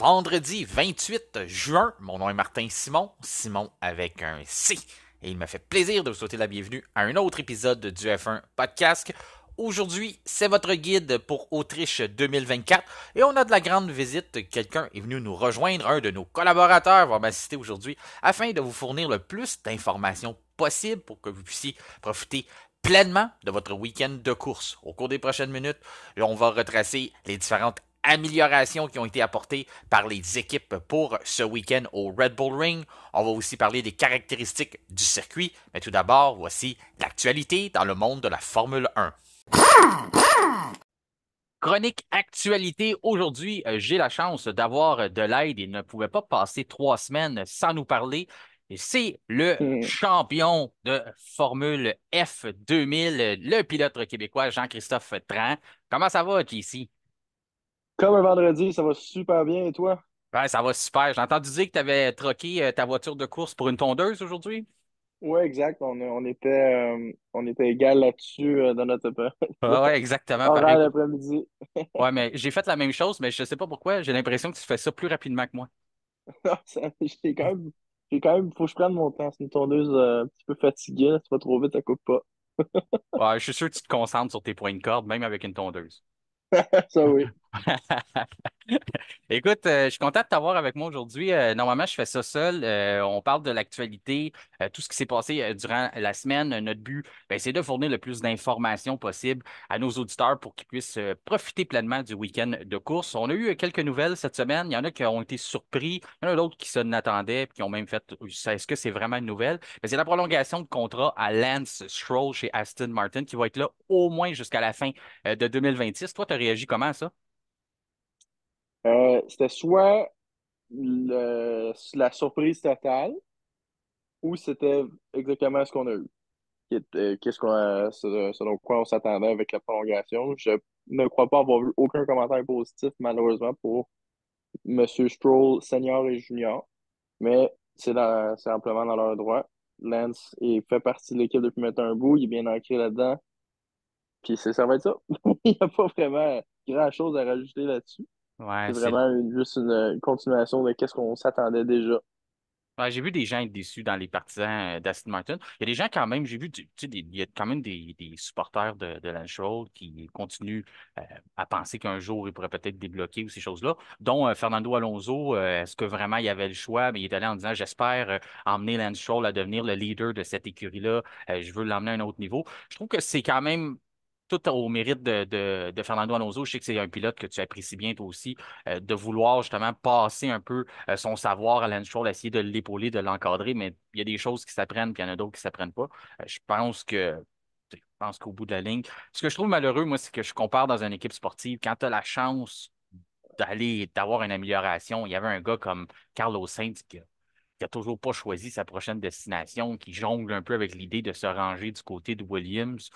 vendredi 28 juin. Mon nom est Martin Simon, Simon avec un C. Et il me fait plaisir de vous souhaiter la bienvenue à un autre épisode du F1 Podcast. Aujourd'hui, c'est votre guide pour Autriche 2024 et on a de la grande visite. Quelqu'un est venu nous rejoindre, un de nos collaborateurs va m'assister aujourd'hui afin de vous fournir le plus d'informations possible pour que vous puissiez profiter pleinement de votre week-end de course. Au cours des prochaines minutes, on va retracer les différentes améliorations qui ont été apportées par les équipes pour ce week-end au Red Bull Ring. On va aussi parler des caractéristiques du circuit. Mais tout d'abord, voici l'actualité dans le monde de la Formule 1. Chronique actualité. Aujourd'hui, j'ai la chance d'avoir de l'aide et ne pouvait pas passer 3 semaines sans nous parler. Et c'est le Hmm. champion de Formule F 2000, le pilote québécois Jean-Christophe Tran. Comment ça va, JC? Comme un vendredi, ça va super bien et toi? Ouais, ça va super. J'ai entendu dire que tu avais troqué ta voiture de course pour une tondeuse aujourd'hui. Ouais, exact. On était égal là-dessus dans notre Ah ouais, exactement. Pareil. horaire d'après-midi. Ouais, mais j'ai fait la même chose, mais je sais pas pourquoi. J'ai l'impression que tu fais ça plus rapidement que moi. Faut que je prenne mon temps. C'est une tondeuse un petit peu fatiguée. Là. Si tu vas trop vite, ça coupe pas. Ouais, je suis sûr que tu te concentres sur tes points de corde, même avec une tondeuse. Ça oui. Écoute, je suis content de t'avoir avec moi aujourd'hui. Normalement, je fais ça seul. On parle de l'actualité, tout ce qui s'est passé durant la semaine. Notre but, ben, c'est de fournir le plus d'informations possible à nos auditeurs pour qu'ils puissent profiter pleinement du week-end de course. On a eu quelques nouvelles cette semaine. Il y en a qui ont été surpris. Il y en a d'autres qui s'en attendaient et qui ont même fait, est-ce que c'est vraiment une nouvelle? Ben, c'est la prolongation de contrat à Lance Stroll chez Aston Martin qui va être là au moins jusqu'à la fin de 2026. Toi, tu as réagi comment à ça? C'était soit la surprise totale ou c'était exactement ce qu'on a eu. Qu'est-ce selon quoi on s'attendait avec la prolongation. Je ne crois pas avoir vu aucun commentaire positif, malheureusement, pour Monsieur Stroll, senior et junior, mais c'est amplement dans leur droit. Lance fait partie de l'équipe depuis maintenant un bout, il est bien ancré là-dedans, puis ça va être ça. Il n'y a pas vraiment grand-chose à rajouter là-dessus. Ouais, C'est c'est vraiment juste une continuation de qu'est-ce qu'on s'attendait déjà. Ouais, j'ai vu des gens être déçus dans les partisans d'Aston Martin. Il y a des gens quand même, j'ai vu, tu sais, il y a quand même des supporters de Lance Stroll qui continuent euh, à penser qu'un jour il pourrait peut-être débloquer ou ces choses-là, dont Fernando Alonso. Est-ce que vraiment il y avait le choix? Mais il est allé en disant, j'espère emmener Lance Stroll à devenir le leader de cette écurie-là. Je veux l'emmener à un autre niveau. Je trouve que c'est quand même tout au mérite de Fernando Alonso. Je sais que c'est un pilote que tu apprécies bien toi aussi, de vouloir justement passer un peu son savoir à Lance Stroll, essayer de l'épauler, de l'encadrer, mais il y a des choses qui s'apprennent, puis il y en a d'autres qui ne s'apprennent pas. Je pense qu'au bout de la ligne, ce que je trouve malheureux, moi, c'est que je compare dans une équipe sportive, quand tu as la chance d'avoir une amélioration, il y avait un gars comme Carlos Sainz qui a toujours pas choisi sa prochaine destination, qui jongle un peu avec l'idée de se ranger du côté de Williams,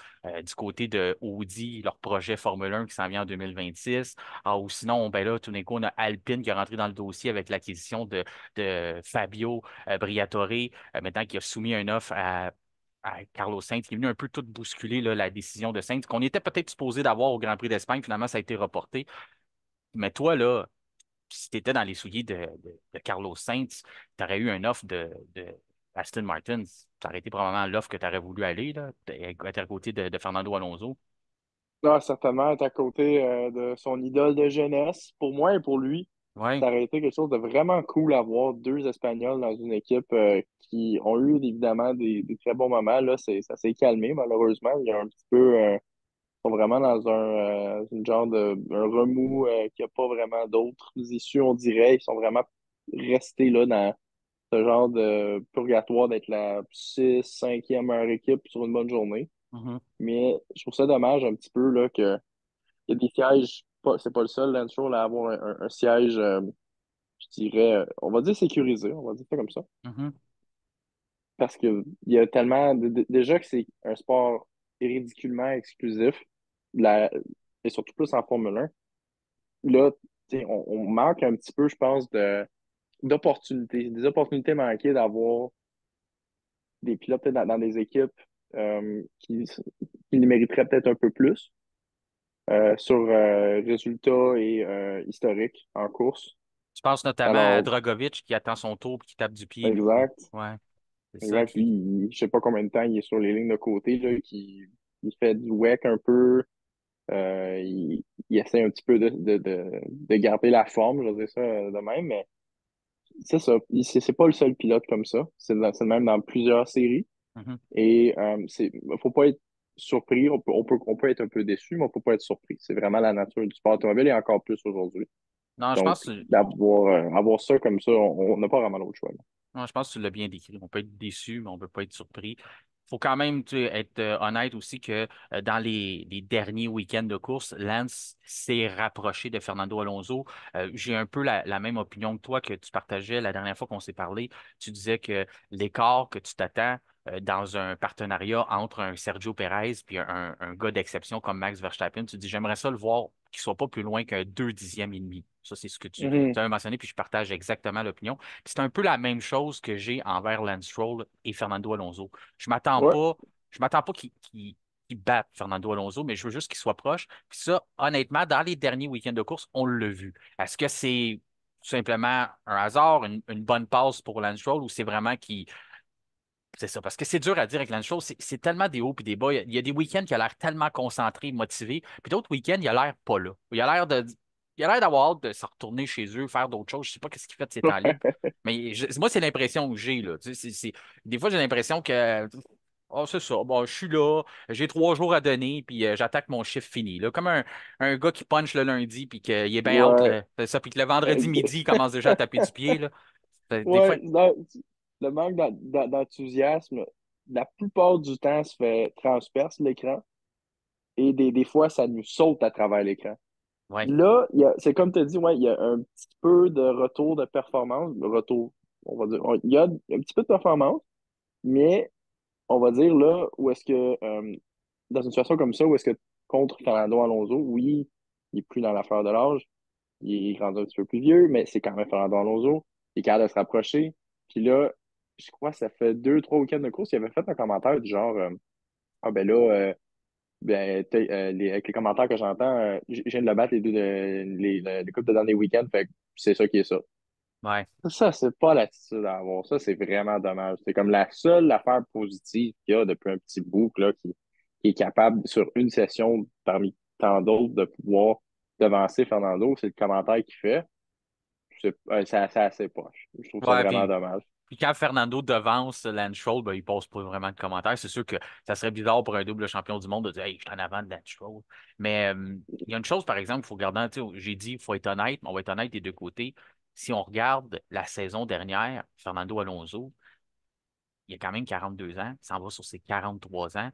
du côté de Audi, leur projet Formule 1 qui s'en vient en 2026. Ah, ou sinon, ben là, tout d'un coup, on a Alpine qui est rentré dans le dossier avec l'acquisition de Fabio Briatore, maintenant qui a soumis un offre à Carlos Sainz, qui est venu un peu tout bousculer là, la décision de Sainz, qu'on était peut-être supposé d'avoir au Grand Prix d'Espagne. Finalement, ça a été reporté. Mais toi, là, si tu étais dans les souliers de Carlos Sainz, tu aurais eu une offre de Aston Martin. Ça aurait été probablement l'offre que tu aurais voulu aller, là, être à côté de Fernando Alonso. Non, certainement, être à côté de son idole de jeunesse, pour moi et pour lui, Oui. ça aurait été quelque chose de vraiment cool à voir deux Espagnols dans une équipe qui ont eu évidemment des très bons moments. Là, ça s'est calmé, malheureusement. Il y a un petit peu, ils sont vraiment dans une genre un remous qui n'a pas vraiment d'autres issues, on dirait. Ils sont vraiment restés là dans ce genre de purgatoire d'être la 6, 5e meilleure équipe sur une bonne journée. Mhm. Mais je trouve ça dommage un petit peu là, que il y a des sièges, c'est pas le seul Lance Stroll à avoir un siège, je dirais, on va dire sécurisé, on va dire ça comme ça. Mhm. Parce que il y a tellement, déjà que c'est un sport ridiculement exclusif, la, et surtout plus en Formule 1. Là, tu sais, on manque un petit peu, je pense, d'opportunités, des opportunités manquées d'avoir des pilotes peut-être dans des équipes qui les mériteraient peut-être un peu plus sur résultats et historiques en course. Tu penses notamment à Alors, Dragovic qui attend son tour et qui tape du pied, lui. exact. Ouais, c'est ça Exact. Lui, qui. je sais pas combien de temps il est sur les lignes de côté, là, il fait du WEC un peu. Il essaie un petit peu de garder la forme, je vais dire ça de même, mais c'est ça. C'est pas le seul pilote comme ça. C'est le même dans plusieurs séries. Mhm. Et faut pas être surpris. On peut être un peu déçu, mais faut pas être surpris. C'est vraiment la nature du sport automobile et encore plus aujourd'hui. Non, je Donc, pense. avoir ça comme ça, on n'a pas vraiment l'autre choix, là. Non, je pense que tu l'as bien décrit. On peut être déçu, mais on ne peut pas être surpris. Il faut quand même tu sais, être honnête aussi que dans les derniers week-ends de course, Lance s'est rapproché de Fernando Alonso. J'ai un peu la même opinion que toi que tu partageais la dernière fois qu'on s'est parlé. Tu disais que l'écart que tu t'attends dans un partenariat entre un Sergio Perez et un gars d'exception comme Max Verstappen, tu dis j'aimerais ça le voir qu'il soit pas plus loin qu'un 2 dixièmes et demi. Ça, c'est ce que tu Mhm. as mentionné, puis je partage exactement l'opinion. C'est un peu la même chose que j'ai envers Lance Stroll et Fernando Alonso. Je m'attends Ouais. pas, je m'attends pas qu'ils battent Fernando Alonso, mais je veux juste qu'il soit proche. Puis ça, honnêtement, dans les derniers week-ends de course, on l'a vu. Est-ce que c'est tout simplement un hasard, une bonne passe pour Lance Stroll, ou c'est vraiment qu'il c'est ça, parce que c'est dur à dire avec Lance Stroll, c'est tellement des hauts et des bas. Il y a des week-ends qui a l'air tellement concentré, motivé, puis d'autres week-ends, il a l'air pas là. Il a l'air d'avoir hâte de se retourner chez eux, faire d'autres choses. Je sais pas qu'est-ce qu'il fait de ses temps libres, mais moi, c'est l'impression que j'ai, là. Tu sais, des fois, j'ai l'impression que, oh, c'est ça, bon, je suis là, j'ai 3 jours à donner, puis j'attaque mon chiffre fini, là. Comme un gars qui punch le lundi, puis qu'il est bien out, Ouais. c'est ça, puis que le vendredi midi, il commence déjà à taper du pied, là. Des fois, Ouais, le manque d'enthousiasme, la plupart du temps, se fait transperce l'écran et des fois, ça nous saute à travers l'écran. ouais, Là, c'est comme tu as dit, ouais, il y a un petit peu de retour de performance. Le retour, on va dire, il y a un petit peu de performance, mais on va dire là, où est-ce que, dans une situation comme ça, où est-ce que contre Fernando Alonso, oui, il est plus dans l'affaire de l'âge, il est rendu un petit peu plus vieux, mais c'est quand même Fernando Alonso. Il est capable de se rapprocher. Puis là, je crois que ça fait 2, 3 week-ends de course, il avait fait un commentaire du genre ah ben là, avec les commentaires que j'entends, je viens de le battre les coupes de dernier week-end, fait que c'est ça qui est ça. ouais. Ça, c'est pas l'attitude à avoir. Ça, c'est vraiment dommage. C'est comme la seule affaire positive qu'il y a depuis un petit bout, là, qui est capable, sur une session parmi tant d'autres, de pouvoir devancer Fernando. C'est le commentaire qu'il fait. C'est assez poche. Je trouve ça Ouais, vraiment puis dommage. Puis quand Fernando devance Lance Stroll, ben, il passe pas vraiment de commentaires. C'est sûr que ça serait bizarre pour un double champion du monde de dire Hey, je suis en avant de Lance Stroll. Mais il y a une chose, par exemple, il faut regarder, tu sais, j'ai dit, il faut être honnête, mais on va être honnête des deux côtés. Si on regarde la saison dernière, Fernando Alonso, il a quand même 42 ans, il s'en va sur ses 43 ans.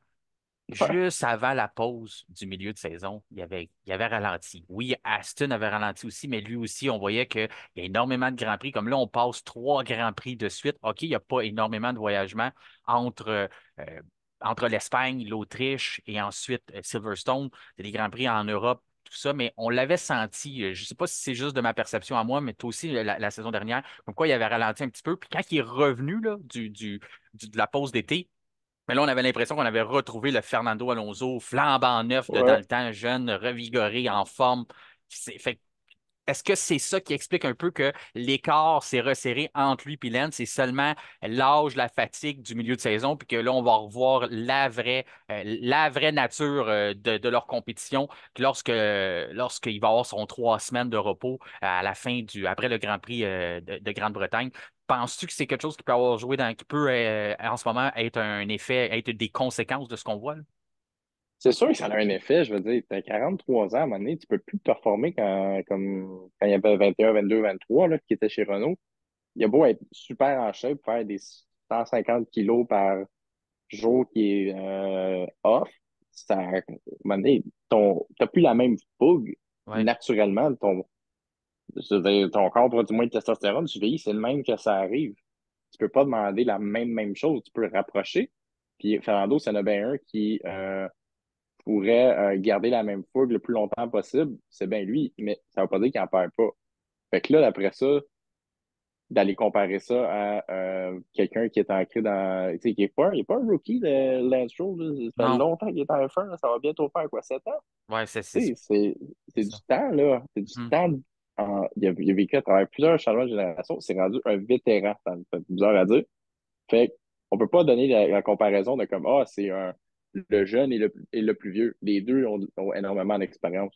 Ouais, Juste avant la pause du milieu de saison, il avait ralenti. Oui, Aston avait ralenti aussi, mais lui aussi, on voyait qu'il y a énormément de Grands Prix. Comme là, on passe 3 Grands Prix de suite. OK, il n'y a pas énormément de voyagement entre, euh, entre l'Espagne, l'Autriche et ensuite Silverstone. Il y a des Grands Prix en Europe, tout ça, mais on l'avait senti. Je ne sais pas si c'est juste de ma perception à moi, mais toi aussi, la saison dernière, comme quoi il avait ralenti un petit peu. Puis quand il est revenu là, de la pause d'été, mais là, on avait l'impression qu'on avait retrouvé le Fernando Alonso flambant neuf de dans ouais. le temps, jeune, revigoré, en forme. Fait est-ce que c'est ça qui explique un peu que l'écart s'est resserré entre lui et Lance? C'est seulement l'âge, la fatigue du milieu de saison, puis que là, on va revoir la vraie nature de leur compétition lorsqu'il va avoir son 3 semaines de repos à la fin après le Grand Prix de Grande-Bretagne. Penses-tu que c'est quelque chose qui peut avoir joué qui peut en ce moment être un effet, être des conséquences de ce qu'on voit, là? C'est sûr que ça a un effet. Je veux dire, t'as 43 ans, à un moment donné, tu peux plus performer quand il y avait 21, 22, 23, là, qui était chez Renault. Il a beau être super en shape, faire des 150 kilos par jour qui est off, à un moment donné, t'as plus la même fougue Ouais, naturellement. Je veux dire, ton corps produit moins de testostérone, tu vieillis, c'est le même que ça arrive. Tu peux pas demander la même chose, tu peux le rapprocher. Puis Fernando, c'est un bien un qui pourrait garder la même fougue le plus longtemps possible, c'est bien lui, mais ça veut pas dire qu'il en perd pas. Fait que là, après ça, d'aller comparer ça à quelqu'un qui est ancré dans. Tu sais, il est pas un rookie de Lance Stroll, là. Ça fait non, longtemps qu'il est en F1, là. Ça va bientôt faire quoi, 7 ans? ouais, c'est Tu sais, c'est c'est du ça. temps, là. C'est du Hmm. temps il a vécu à travers plusieurs changements de génération. C'est rendu un vétéran. Ça me fait bizarre à dire. Fait on peut pas donner la comparaison de comme, ah, le jeune et le plus vieux. Les deux ont énormément d'expérience.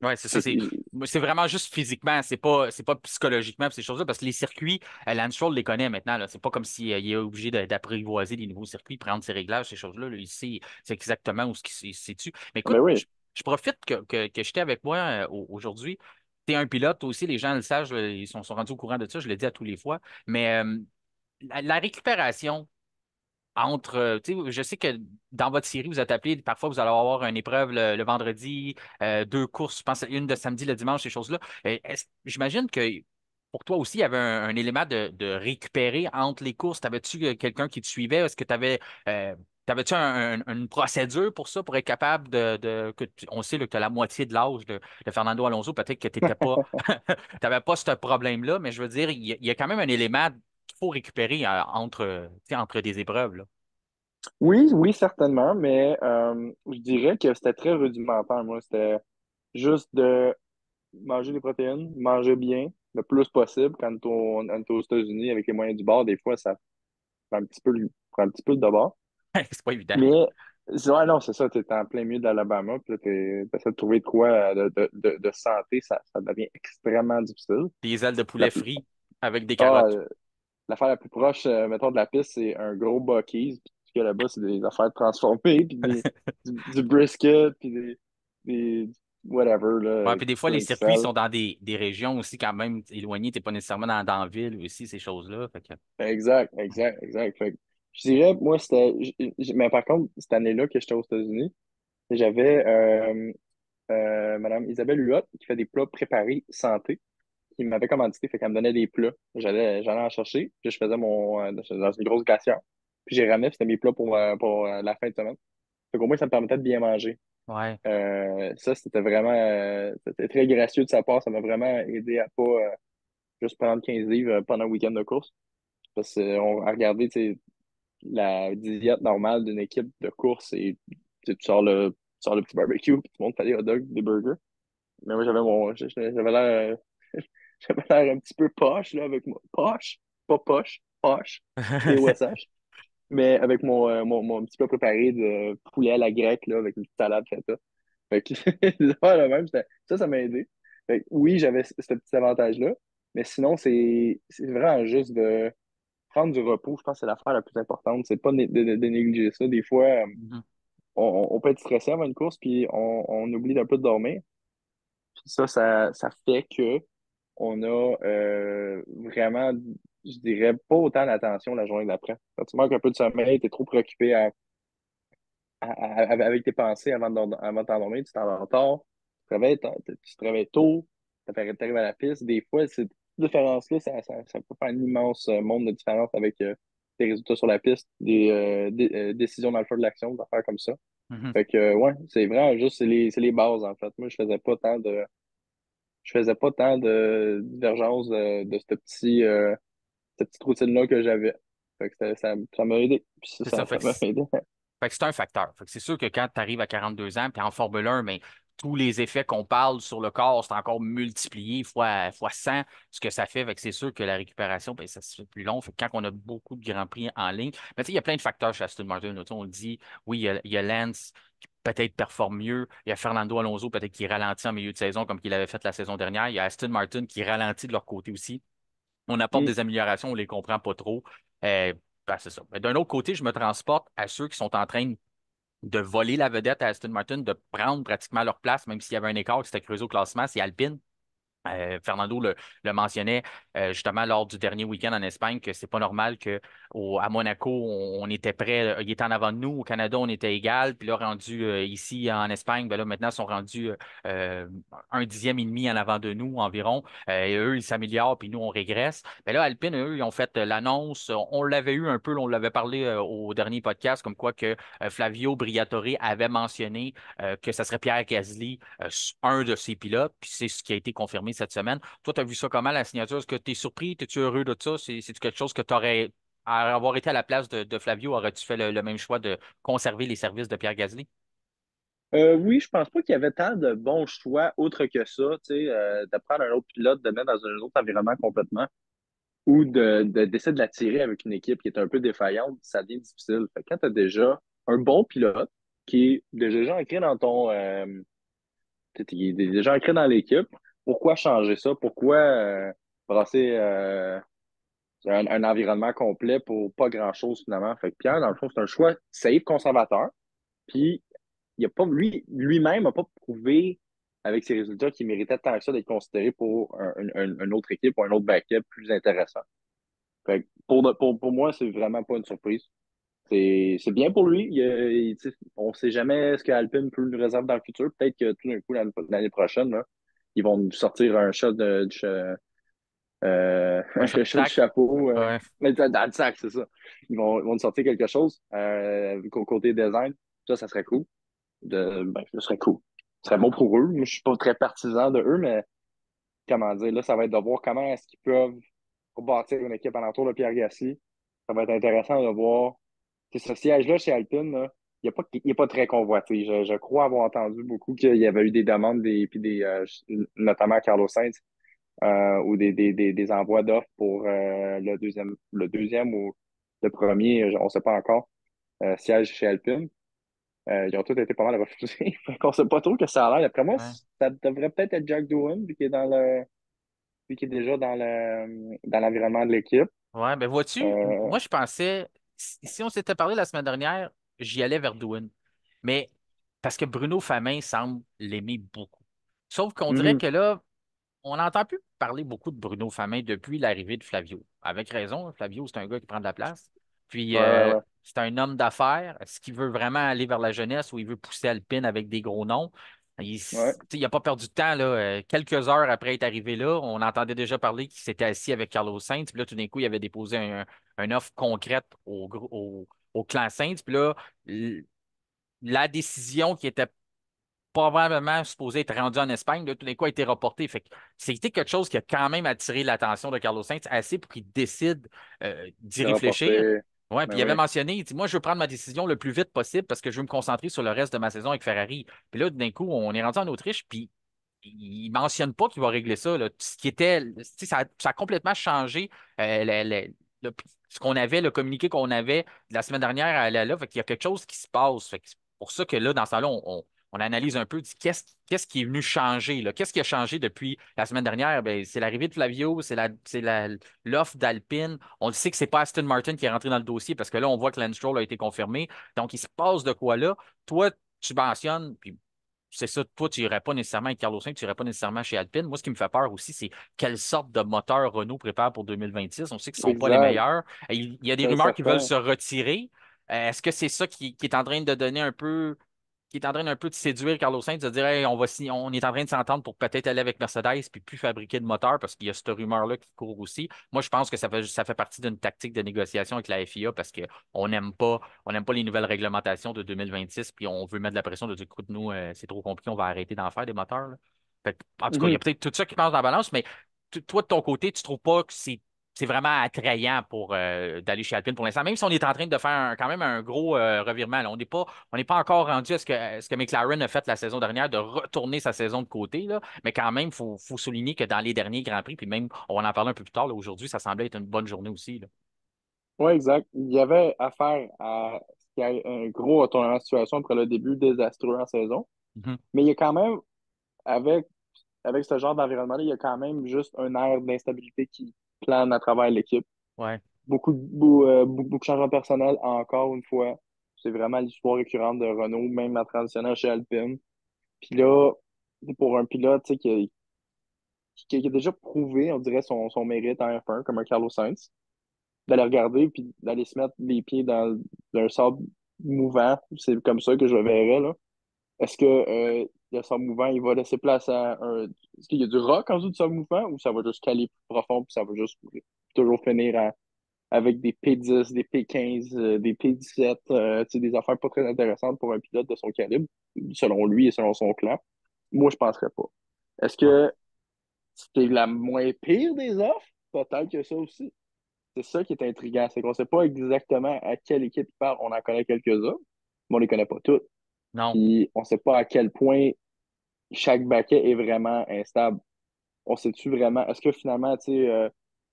Ouais, c'est ça. Fait que, C'est vraiment juste physiquement, c'est pas psychologiquement pis ces choses-là, parce que les circuits, Lance Stroll les connaît maintenant. Là. C'est pas comme s'il il est obligé d'apprivoiser des nouveaux circuits, prendre ses réglages, ces choses-là. Là. Il sait c'est exactement où ce qui se situe. Mais écoute, ben oui. je profite que j'étais avec moi aujourd'hui. Tu es un pilote toi aussi, les gens le savent, ils sont rendus au courant de ça, je le dis à tous les fois. Mais la récupération tu sais, je sais que dans votre série, vous êtes appelé, parfois vous allez avoir une épreuve le vendredi, deux courses, je pense une de samedi, le dimanche, ces choses-là. J'imagine que pour toi aussi, il y avait un élément de récupérer entre les courses. T'avais-tu quelqu'un qui te suivait? Est-ce que t'avais-tu une procédure pour ça, pour être capable on sait là, que tu as la moitié de l'âge de Fernando Alonso, peut-être que tu n'étais pas, t'avais pas ce problème-là, mais je veux dire, il y a quand même un élément qu'il faut récupérer tu sais, entre des épreuves, là. Oui, oui, certainement, mais je dirais que c'était très rudimentaire. Moi, c'était juste de manger des protéines, manger bien, le plus possible. On est aux États-Unis avec les moyens du bord, des fois, ça prend un petit peu de bord. C'est pas évident. Mais, ouais, non, c'est ça, tu es en plein milieu de l'Alabama, puis là, tu essaies de trouver de quoi de santé, ça devient extrêmement difficile. Des ailes de La, poulet frites avec des ah, carottes. L'affaire la plus proche, mettons, de la piste, c'est un gros Buc-ee's. Puis ce qu'il y a là-bas, c'est des affaires transformées, puis du brisket, puis des whatever, Ouais, là, puis des fois, les plein de circuits sel. sont dans des régions aussi quand même éloignées. Tu n'es pas nécessairement dans la ville aussi, ces choses-là. Fait que, Exact, exact, exact. Fait que je dirais, moi, mais par contre, cette année-là que j'étais aux États-Unis, j'avais Madame Isabelle Huot qui fait des plats préparés santé, qui m'avait commandité, fait qu'elle me donnait des plats. J'allais en chercher, puis je faisais dans une grosse glacière. Puis j'ai ramené, puis c'était mes plats pour la fin de semaine. Fait qu'au moins, ça me permettait de bien manger. ouais. Ça, c'était très gracieux de sa part. Ça m'a vraiment aidé à pas juste prendre 15 livres pendant le week-end de course. Parce qu'on a regardé, tu sais, la diète normale d'une équipe de course et tu sors le petit barbecue, puis tout le monde fait des hot dogs, des burgers. Mais moi, j'avais l'air, j'avais l'air un petit peu poche, là, avec moi. Poche, pas poche, poche, POSH. Mais avec mon petit peu préparé de poulet à la grecque, là, avec une petite salade feta. Fait que, le même, ça m'a aidé. Fait que oui, j'avais ce petit avantage-là. Mais sinon, c'est vraiment juste de prendre du repos. Je pense que c'est l'affaire la plus importante. C'est pas de négliger ça. Des fois, Mhm. on peut être stressé avant une course, puis on oublie d'un peu de dormir. Puis ça fait que on a vraiment, je dirais, pas autant d'attention la journée d'après. Quand tu manques un peu de sommeil, tu es trop préoccupé avec tes pensées avant de t'endormir, tu t'endors tard, tu te réveilles tôt, tu arrives à la piste. Des fois, cette différence-là, ça peut faire un immense monde de différence avec tes résultats sur la piste, des décisions dans le feu de l'action, des affaires comme ça. Mhm. Fait que, ouais, c'est vraiment juste, c'est les bases, en fait. Moi, je faisais pas tant de divergence de cette petite routine-là que j'avais. Fait que ça m'a aidé. Puis C'est ça. ça m'a aidé. Fait que c'est un facteur. Fait que c'est sûr que quand tu arrives à 42 ans, puis en Formule 1, mais tous les effets qu'on parle sur le corps, c'est encore multiplié fois 100 ce que ça fait. Fait que c'est sûr que la récupération, ben, ça se fait plus long. Fait que quand on a beaucoup de grands prix en ligne, mais tu sais, il y a plein de facteurs chez Aston Martin. Là. Tu sais, on le dit, oui, il y a Lance qui peut-être performe mieux. Il y a Fernando Alonso peut-être qui ralentit en milieu de saison comme qu'il avait fait la saison dernière. Il y a Aston Martin qui ralentit de leur côté aussi. On apporte Mm. des améliorations, on les comprend pas trop. Euh, ben, c'est ça. Mais d'un autre côté, je me transporte à ceux qui sont en train de voler la vedette à Aston Martin, de prendre pratiquement leur place, même s'il y avait un écart qui s'était creusé au classement, c'est Alpine. Fernando le mentionnait justement lors du dernier week-end en Espagne que c'est pas normal à Monaco, on était prêt, il était en avant de nous, au Canada, on était égal, puis là, rendu ici en Espagne, ben là, maintenant, ils sont rendus euh, un dixième et demi en avant de nous environ. Et eux, ils s'améliorent, puis nous, on régresse. Ben là, Alpine, eux, ils ont fait l'annonce, on l'avait eu un peu, on l'avait parlé au dernier podcast, comme quoi que Flavio Briatore avait mentionné que ça serait Pierre Gasly un de ses pilotes, puis c'est ce qui a été confirmé cette semaine. Toi, tu as vu ça comment, la signature? Est-ce que tu es surpris? Es-tu heureux de ça? C'est quelque chose que tu aurais, à avoir été à la place de Flavio, aurais-tu fait le même choix de conserver les services de Pierre Gasly? Oui, je pense pas qu'il y avait tant de bons choix autres que ça, tu sais, de prendre un autre pilote, de mettre dans un autre environnement complètement, ou d'essayer de l'attirer avec une équipe qui est un peu défaillante, ça devient difficile. Fait que quand tu as déjà un bon pilote qui est déjà ancré dans ton, qui est déjà ancré dans l'équipe, pourquoi changer ça? Pourquoi brasser un environnement complet pour pas grand-chose finalement? Fait que Pierre, dans le fond, c'est un choix safe, conservateur. Puis il a pas, lui-même n'a pas prouvé avec ses résultats qu'il méritait tant que ça d'être considéré pour une autre équipe ou un autre backup plus intéressant. Fait que pour moi, c'est vraiment pas une surprise. C'est bien pour lui. Tu sais, on ne sait jamais ce que Alpine peut nous réserver dans le futur. Peut-être que tout d'un coup, l'année prochaine, là, ils vont nous sortir un shot Un un shot de shot du sac. chapeau. Ouais. Mais dans le sac, c'est ça. Ils vont nous sortir quelque chose côté design. Ça serait cool. Ce serait cool. Ce serait bon pour eux. Moi, je suis pas très partisan de eux, mais comment dire, là, ça va être de voir comment est-ce qu'ils peuvent bâtir une équipe alentour de Pierre Gasly. Ça va être intéressant de voir. C'est ce siège-là chez Alpine, là, il est pas très convoité. Je crois avoir entendu beaucoup qu'il y avait eu des demandes, puis notamment Carlos Sainz, ou des envois d'offres pour le deuxième ou le premier, on ne sait pas encore, siège chez Alpine. Ils ont tous été pas mal refusés. On ne sait pas trop que ça a l'air. D'après moi, Ouais. ça devrait peut-être être Jack Doohan, vu qu'il est déjà dans l'environnement de l'équipe. Ouais, ben vois-tu, Euh, moi je pensais, si on s'était parlé la semaine dernière, j'y allais vers Douin. Mais parce que Bruno Famin semble l'aimer beaucoup. Sauf qu'on dirait mhm. que là, on n'entend plus parler beaucoup de Bruno Famin depuis l'arrivée de Flavio. Avec raison, Flavio, c'est un gars qui prend de la place. Puis, Ouais, ouais, ouais. c'est un homme d'affaires. Est-ce qu'il veut vraiment aller vers la jeunesse ou il veut pousser Alpine avec des gros noms? Ouais. Il n'a pas perdu de temps. Là. Quelques heures après être arrivé là, on entendait déjà parler qu'il s'était assis avec Carlos Sainz. Puis là, tout d'un coup, il avait déposé un offre concrète au clan Sainz. Puis là, la décision qui était probablement supposé être rendu en Espagne, là, tout d'un coup a été reporté. Fait que c'était quelque chose qui a quand même attiré l'attention de Carlos Sainz assez pour qu'il décide d'y De réfléchir. reporter. Ouais, puis Ben il avait oui. mentionné, il dit, moi, je veux prendre ma décision le plus vite possible parce que je veux me concentrer sur le reste de ma saison avec Ferrari. Puis là, d'un coup, on est rendu en Autriche, puis il mentionne pas qu'il va régler ça. Là. Ce qui était, tu sais, ça a complètement changé le- ce qu'on avait, le communiqué qu'on avait la semaine dernière à aller là. Fait qu'il y a quelque chose qui se passe. Fait que c'est pour ça que là, dans ce temps-là, on analyse un peu qu'est-ce qui est venu changer, là. Qu'est-ce qui a changé depuis la semaine dernière? Ben, c'est l'arrivée de Flavio, l'offre d'Alpine. On le sait que c'est pas Aston Martin qui est rentré dans le dossier parce que là, on voit que Lance Stroll a été confirmé. Donc, il se passe de quoi là? Toi, tu mentionnes, puis c'est ça, toi, tu n'irais pas nécessairement avec Carlos Sainz, tu n'irais pas nécessairement chez Alpine. Moi, ce qui me fait peur aussi, c'est quelle sorte de moteur Renault prépare pour 2026. On sait qu'ils ne sont pas les Exact. meilleurs. Et il y a des C'est rumeurs qui veulent certain. se retirer. Est-ce que c'est ça qui est en train de donner un peu qui est en train un peu de séduire Carlos Sainz, de dire hey, on est en train de s'entendre pour peut-être aller avec Mercedes puis plus fabriquer de moteur parce qu'il y a cette rumeur-là qui court aussi. Moi, je pense que ça fait partie d'une tactique de négociation avec la FIA parce qu'on n'aime pas les nouvelles réglementations de 2026 puis on veut mettre de la pression de dire écoute, nous, c'est trop compliqué, on va arrêter d'en faire des moteurs. Là. En tout cas, il y a Mhm. peut-être tout ça qui passe dans la balance, mais toi, de ton côté, tu trouves pas que c'est vraiment attrayant pour d'aller chez Alpine pour l'instant, même si on est en train de faire quand même un gros revirement. Là. On n'est pas encore rendu à ce que McLaren a fait la saison dernière, de retourner sa saison de côté. Là. Mais quand même, il faut souligner que dans les derniers Grands Prix, puis même, on va en parler un peu plus tard, là, aujourd'hui, ça semblait être une bonne journée aussi. Là. Ouais, exact. Il y avait affaire à ce qu'il y ait un gros retournement de situation après le début désastreux en saison. Mhm. Mais il y a quand même, avec, avec ce genre d'environnement-là, il y a quand même juste un air d'instabilité qui plane à travers l'équipe. Ouais. Beaucoup de changements personnels, encore une fois. C'est vraiment l'histoire récurrente de Renault, même en transitionnant chez Alpine. Puis là, c'est pour un pilote tu sais, qui a déjà prouvé, on dirait, son mérite en F1, comme un Carlos Sainz, d'aller regarder puis d'aller se mettre les pieds dans un sable mouvant. C'est comme ça que je le verrais, là. Est-ce que le sable mouvant, il va laisser place à un. Est-ce qu'il y a du rock en dessous du sable mouvant ou ça va juste caler plus profond puis ça va juste toujours finir avec des P10, des P15, des P17, tu sais, des affaires pas très intéressantes pour un pilote de son calibre, selon lui et selon son clan? Moi, je penserais pas. Est-ce Ouais. que c'est la moins pire des offres? Peut-être que ça aussi. C'est ça qui est intriguant, c'est qu'on ne sait pas exactement à quelle équipe il parle. On en connaît quelques-uns, mais on ne les connaît pas toutes. Non. Puis on ne sait pas à quel point chaque baquet est vraiment instable. On sait-tu vraiment, est-ce que finalement, tu sais,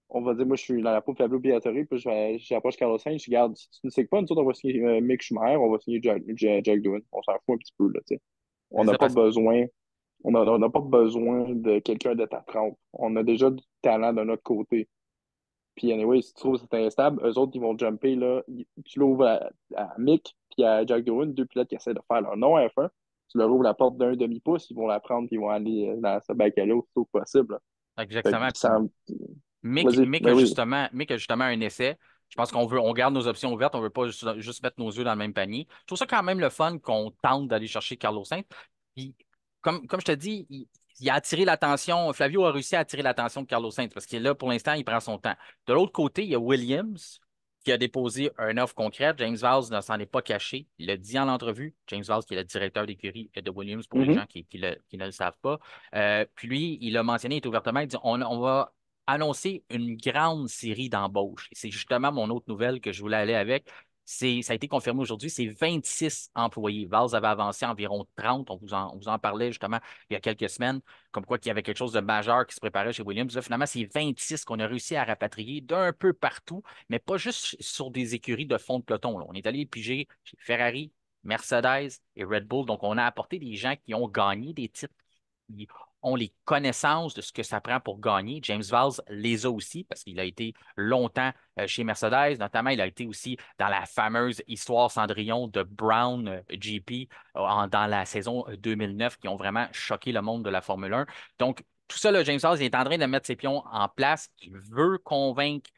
on va dire, moi, je suis dans la peau de Fabio Briatore, puis j'approche Carlos Sainz, je regarde, si tu ne sais pas, nous autres, on va signer Mick Schumacher, on va signer Jack Doohan. On s'en fout un petit peu, là, tu sais. On C'est n'a ça pas parce besoin, on n'a pas besoin de quelqu'un de ta trempe. On a déjà du talent de notre côté. Puis, anyway, si tu trouves que c'est instable, eux autres, ils vont jumper, là. Tu l'ouvres à Mick, puis à Jack Doohan, deux pilotes qui essaient de faire leur nom à F1. Tu leur ouvres la porte d'un demi-pouce, ils vont la prendre, puis ils vont aller dans ce bac à l'eau le plus tôt possible, là. Fait que exactement. ça, Mick, vas-y, ben oui. Mick a justement un essai. Je pense on garde nos options ouvertes, on veut pas juste mettre nos yeux dans le même panier. Je trouve ça quand même le fun qu'on tente d'aller chercher Carlos Sainz. Puis, comme je te dis, il a attiré l'attention, Flavio a réussi à attirer l'attention de Carlos Sainz parce que là, pour l'instant, il prend son temps. De l'autre côté, il y a Williams qui a déposé un offre concrète. James Valls ne s'en est pas caché. Il l'a dit en entrevue. James Valls, qui est le directeur d'écurie de Williams pour les Mhm. gens qui ne le savent pas. Puis lui, il a mentionné, il est ouvertement, il dit on va annoncé une grande série d'embauches. Et c'est justement mon autre nouvelle que je voulais aller avec. Ça a été confirmé aujourd'hui, c'est 26 employés. Vals avait avancé environ 30. On vous en parlait justement il y a quelques semaines, comme quoi qu'il y avait quelque chose de majeur qui se préparait chez Williams. Là, finalement, c'est 26 qu'on a réussi à rapatrier d'un peu partout, mais pas juste sur des écuries de fond de peloton, là. On est allé piger chez Ferrari, Mercedes et Red Bull. Donc, on a apporté des gens qui ont gagné des titres, qui ont les connaissances de ce que ça prend pour gagner. James Valls les a aussi parce qu'il a été longtemps chez Mercedes, notamment il a été aussi dans la fameuse histoire Cendrillon de Brown GP dans la saison 2009 qui ont vraiment choqué le monde de la Formule 1. Donc, tout ça, là, James Valls il est en train de mettre ses pions en place. Il veut convaincre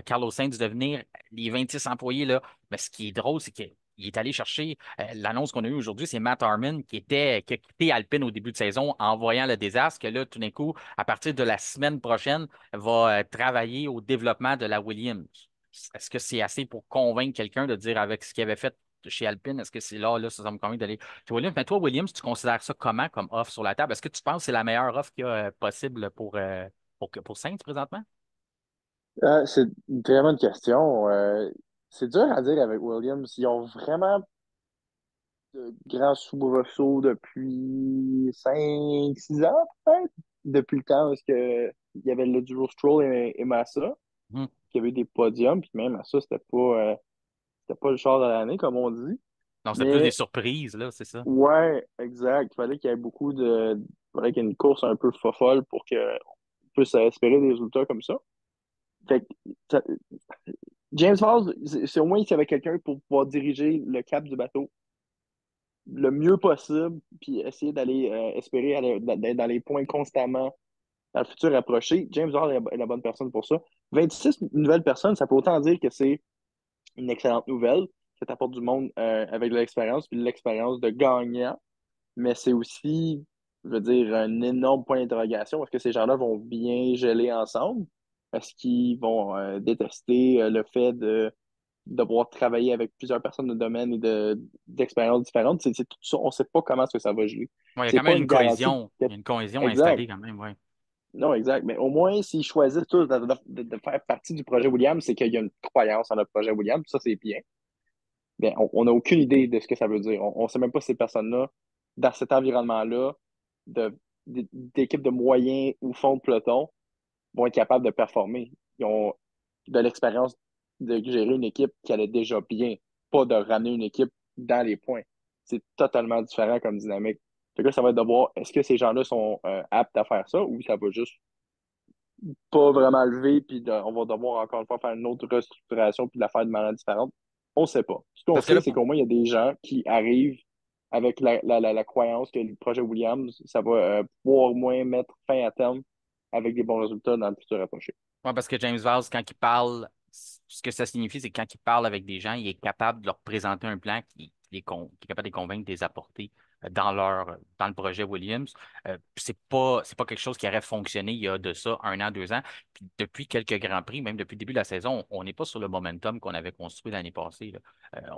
Carlos Sainz de devenir les 26 employés. Là. Mais ce qui est drôle, c'est qu'il est allé chercher l'annonce qu'on a eue aujourd'hui, c'est Matt Harmon qui a quitté Alpine au début de saison en voyant le désastre, que là, tout d'un coup, à partir de la semaine prochaine, va travailler au développement de la Williams. Est-ce que c'est assez pour convaincre quelqu'un de dire avec ce qu'il avait fait chez Alpine, est-ce que c'est là, ça me convainc d'aller chez Williams? Mais toi, Williams, tu considères ça comment comme offre sur la table? Est-ce que tu penses que c'est la meilleure offre qu'il y a possible pour Saints présentement? C'est une très bonne question. C'est dur à dire avec Williams. Ils ont vraiment de grands soubresauts depuis 5 6 ans, peut-être. Depuis le temps où il y avait le duo Stroll et Massa, Hmm. qui avait des podiums, puis même Massa, c'était pas le char de l'année, comme on dit. Non, c'est plus des Mais surprises, là, c'est ça. ouais, exact. Il fallait qu'il y ait beaucoup de. Il fallait qu'il y ait une course un peu folle pour qu'on puisse espérer des résultats comme ça. Fait que, ça- James Falls, c'est au moins s'il y avait quelqu'un pour pouvoir diriger le cap du bateau le mieux possible, puis essayer d'aller espérer d'être dans les points constamment dans le futur approché. James Hall est la bonne personne pour ça. 26 nouvelles personnes, ça peut autant dire que c'est une excellente nouvelle, que tu apportes du monde avec de l'expérience, puis de l'expérience de gagnant, mais c'est aussi, je veux dire, un énorme point d'interrogation. Est-ce que ces gens-là vont bien geler ensemble? Est-ce qu'ils vont détester le fait de devoir travailler avec plusieurs personnes de domaine et d'expériences différentes? C'est tout ça. On ne sait pas comment est-ce que ça va geler. Ouais, il y a C'est quand même pas une garantie. il y a une cohésion Exact. installée quand même, ouais. Non, exact. Mais au moins, s'ils choisissent tous de faire partie du projet Williams, c'est qu'il y a une croyance en le projet Williams. Ça, c'est bien. Mais on n'a aucune idée de ce que ça veut dire. On ne sait même pas si ces personnes-là, dans cet environnement-là, d'équipes de moyens ou fond de peloton, vont être capables de performer. Ils ont de l'expérience de gérer une équipe qui allait déjà bien, pas de ramener une équipe dans les points. C'est totalement différent comme dynamique. Fait que là, ça va être de voir est-ce que ces gens-là sont aptes à faire ça ou ça va juste pas vraiment lever, puis on va devoir encore une fois faire une autre restructuration puis de la faire de manière différente. On ne sait pas. Ce qu'on Parce que sait, là, c'est qu'au moins, il y a des gens qui arrivent avec la croyance que le projet Williams, ça va pouvoir au moins mettre fin à terme avec des bons résultats dans le futur approché. ouais, parce que James Valls, quand il parle, ce que ça signifie, c'est que quand il parle avec des gens, il est capable de leur présenter un plan qui est capable de les convaincre, de les apporter dans le projet Williams. C'est pas quelque chose qui aurait fonctionné il y a de ça 1 an, 2 ans. Puis depuis quelques Grands Prix, même depuis le début de la saison, on n'est pas sur le momentum qu'on avait construit l'année passée, là.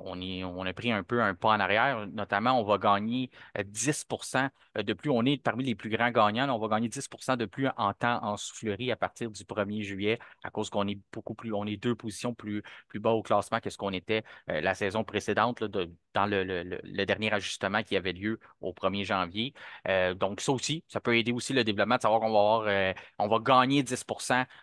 On a pris un peu un pas en arrière. Notamment, on va gagner 10 de plus. On est parmi les plus grands gagnants. Là. On va gagner 10 de plus en temps en soufflerie à partir du 1er juillet à cause qu'on est beaucoup plus, on est 2 positions plus bas au classement que ce qu'on était la saison précédente là, dans le dernier ajustement qui avait lieu au 1er janvier. Donc, ça aussi, ça peut aider aussi le développement de savoir qu'on va on va gagner 10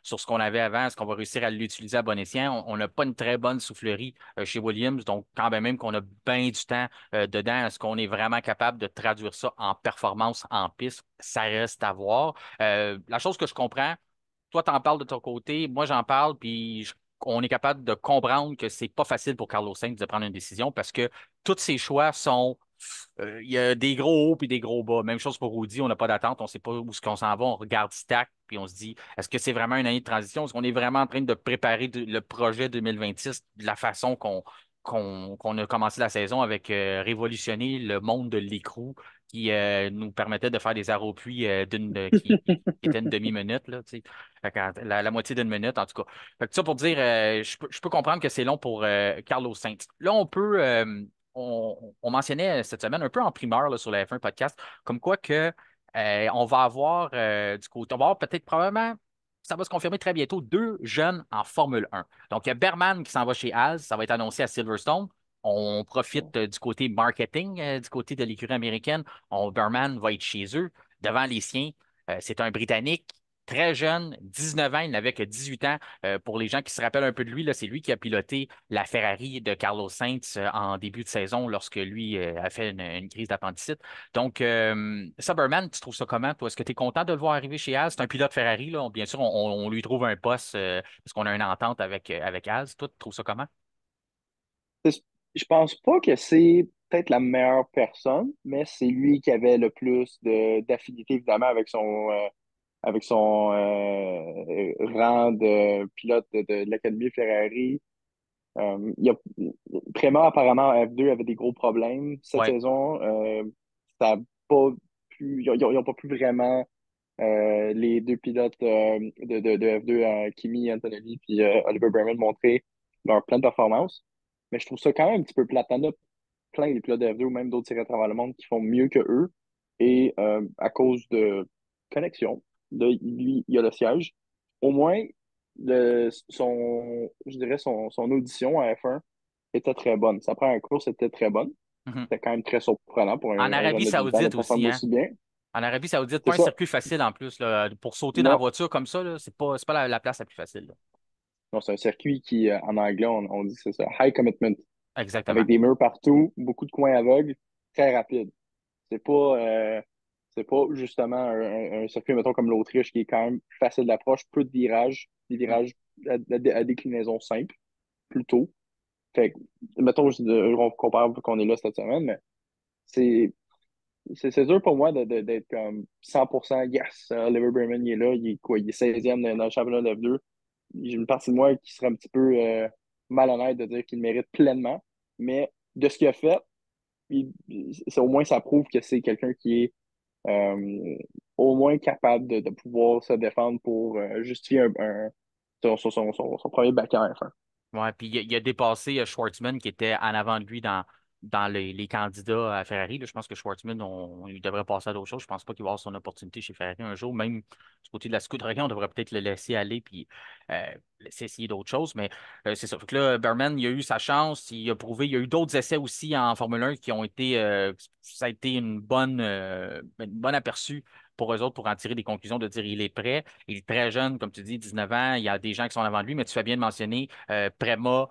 sur ce qu'on avait avant. Est-ce qu'on va réussir à l'utiliser à bon escient? On n'a pas une très bonne soufflerie chez Williams, donc quand même qu'on a bien du temps dedans, est-ce qu'on est vraiment capable de traduire ça en performance en piste? Ça reste à voir. La chose que je comprends, toi, tu en parles de ton côté, moi, j'en parle, puis on est capable de comprendre que c'est pas facile pour Carlos Sainz de prendre une décision parce que tous ses choix sont. Il y a des gros hauts puis des gros bas. Même chose pour Rudy, on n'a pas d'attente, on ne sait pas où ce qu'on s'en va, on regarde stack, puis on se dit, est-ce que c'est vraiment une année de transition? Est-ce qu'on est vraiment en train de préparer le projet 2026 de la façon qu'on a commencé la saison avec révolutionner le monde de l'écrou qui nous permettait de faire des arrows puits qui étaient une demi-minute, là, tu sais. Fait que la moitié d'une minute, en tout cas. Fait que ça pour dire, je peux comprendre que c'est long pour Carlos Sainz. Là, on mentionnait cette semaine un peu en primeur là, sur la F1 podcast, comme quoi que on va avoir du côté, on va avoir peut-être probablement, ça va se confirmer très bientôt, 2 jeunes en Formule 1. Donc, il y a Berman qui s'en va chez Haas, ça va être annoncé à Silverstone. On profite du côté marketing, du côté de l'écurie américaine. Berman va être chez eux, devant les siens. C'est un Britannique très jeune, 19 ans, il n'avait que 18 ans. Pour les gens qui se rappellent un peu de lui, là, c'est lui qui a piloté la Ferrari de Carlos Sainz en début de saison lorsque lui a fait une crise d'appendicite. Donc, Berman, tu trouves ça comment, toi? Est-ce que tu es content de le voir arriver chez Haas? C'est un pilote Ferrari, là. Bien sûr, on lui trouve un poste parce qu'on a une entente avec Haas. Toi, tu trouves ça comment? Je pense pas que c'est peut-être la meilleure personne, mais c'est lui qui avait le plus d'affinité, évidemment, avec son rang de pilote de l'Académie Ferrari. Il y a, Préma, apparemment, en F2 avait des gros problèmes cette Ouais. saison. Ça a pas ils ont pas pu vraiment, les deux pilotes de F2, Kimi Antonelli puis Oliver Berman, montrer leur pleine performance. Mais je trouve ça quand même un petit peu plate. T'en as plein des pilotes de F2 ou même d'autres tirés à travers le monde qui font mieux que eux. Et à cause de connexion, lui, il a le siège. Au moins, je dirais son audition à F1 était très bonne. Sa première course était très bonne. Mhm. C'était quand même très surprenant pour En un jeune Arabie de 18 ans de Saoudite aussi, performer hein? aussi bien. En Arabie Saoudite, C'est pas un ça. circuit facile en plus, là. Pour sauter dans la Non, voiture comme ça, là, c'est pas la place la plus facile, là. non, c'est un circuit qui, en anglais, on dit c'est ça, high commitment, avec Exactement. des murs partout, beaucoup de coins aveugles, très rapide. C'est pas, euh, c'est pas justement un circuit, mettons, comme l'Autriche, qui est quand même facile d'approche, peu de virages, des Mm. virages à déclinaison simple, plutôt. Fait que, mettons, on compare vu qu'on est là cette semaine, mais c'est, c'est dur pour moi d'être comme 100% yes, Oliver Berman, il est là, il est quoi, il est 16e dans le championnat de F2. J'ai une partie de moi qui serait un petit peu malhonnête de dire qu'il le mérite pleinement, mais de ce qu'il a fait, au moins ça prouve que c'est quelqu'un qui est au moins capable de pouvoir se défendre pour justifier son premier bac en F1. Ouais, puis il a dépassé Schwartzman qui était en avant de lui dans les candidats à Ferrari. Là. Je pense que Schwartzman, il devrait passer à d'autres choses. Je pense pas qu'il va avoir son opportunité chez Ferrari un jour. Même du côté de la scuderie, on devrait peut-être le laisser aller puis euh, laisser essayer d'autres choses. Mais c'est ça. Fait que là, Berman, il a eu sa chance. Il a prouvé. Il y a eu d'autres essais aussi en Formule 1 qui ont été. Ça a été une bonne aperçu pour eux autres pour en tirer des conclusions, de dire il est prêt. Il est très jeune, comme tu dis, 19 ans. Il y a des gens qui sont avant de lui, mais tu fais bien de mentionner Prema,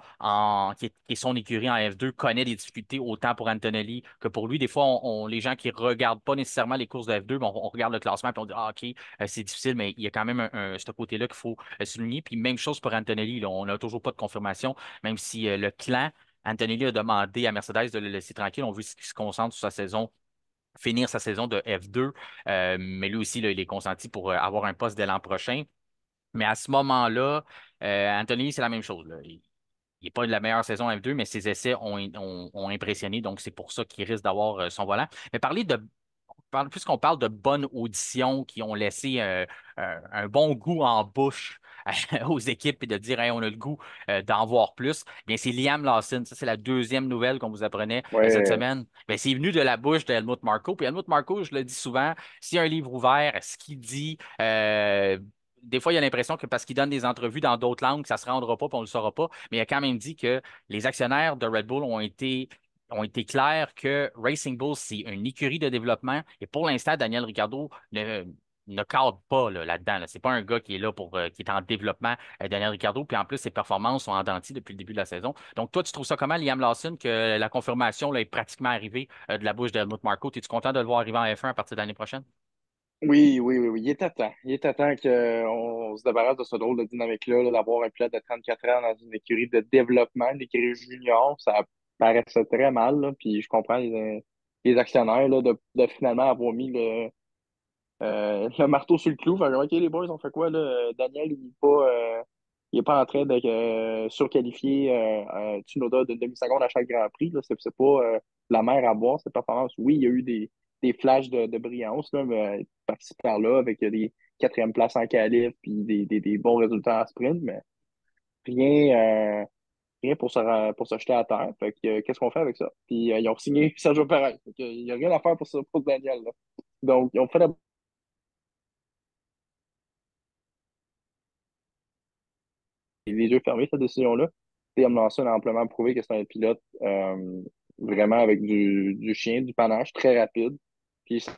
qui est son écurie en F2, connaît des difficultés autant pour Antonelli que pour lui. Des fois, les gens qui regardent pas nécessairement les courses de F2, mais on regarde le classement et on dit ah, OK, c'est difficile, mais il y a quand même ce côté-là qu'il faut souligner. Puis même chose pour Antonelli, là, on n'a toujours pas de confirmation, même si le clan. Antonelli a demandé à Mercedes de le laisser tranquille. On veut qu'il se concentre sur sa saison finir sa saison de F2. Mais lui aussi, là, il est consenti pour avoir un poste dès l'an prochain. Mais à ce moment-là, Anthony, c'est la même chose, là. Il n'est pas de la meilleure saison F2, mais ses essais ont impressionné, donc c'est pour ça qu'il risque d'avoir son volant. Mais parler de puisqu'on parle de bonnes auditions qui ont laissé un bon goût en bouche aux équipes et de dire hey, on a le goût d'en voir plus, bien c'est Liam Lawson. Ça, c'est la deuxième nouvelle qu'on vous apprenait cette Ouais, semaine. Bien, c'est venu de la bouche de Helmut Marko. Puis Helmut Marko, je le dis souvent, s'il y a un livre ouvert, ce qu'il dit, des fois, il y a l'impression que parce qu'il donne des entrevues dans d'autres langues, ça ne se rendra pas, puis on ne le saura pas. Mais il a quand même dit que les actionnaires de Red Bull ont été clairs que Racing Bull, c'est une écurie de développement. Et pour l'instant, Daniel Ricciardo ne cadre pas là-dedans. Là. C'est pas un gars qui est là qui est en développement, Daniel Ricciardo. Puis en plus, ses performances sont en dents de scie depuis le début de la saison. Donc, toi, tu trouves ça comment, Liam Lawson, que la confirmation là, est pratiquement arrivée de la bouche d'Helmut Marko? Es-tu content de le voir arriver en F1 à partir de l'année prochaine? oui, oui, oui, oui. Il est à temps. Il est à temps qu'on se débarrasse de ce drôle de dynamique-là, là, d'avoir un pilote de 34 ans dans une écurie de développement, une écurie junior. Ça paraissait très mal, là, puis je comprends les actionnaires là, de finalement avoir mis le marteau sur le clou. Fait que, OK, les boys, on fait quoi, là? Daniel, il est pas en train de surqualifier Tsunoda d'une demi-seconde à chaque Grand Prix. Là. C'est pas la mer à boire, cette performance. Oui, il y a eu des flashs de brillance, là, mais par-ci par-là, avec des quatrièmes places en qualif puis des bons résultats en sprint, mais rien pour se jeter à terre. Fait que, qu'est-ce qu'on fait avec ça? Puis ils ont signé Sergio Perez. Fait que, il n'y a rien à faire pour ça, pour Daniel. Là. Donc, ils ont fait les yeux fermés, cette décision-là. Liam Lawson a amplement prouvé que c'est un pilote vraiment avec du chien, du panache, très rapide. Puis ça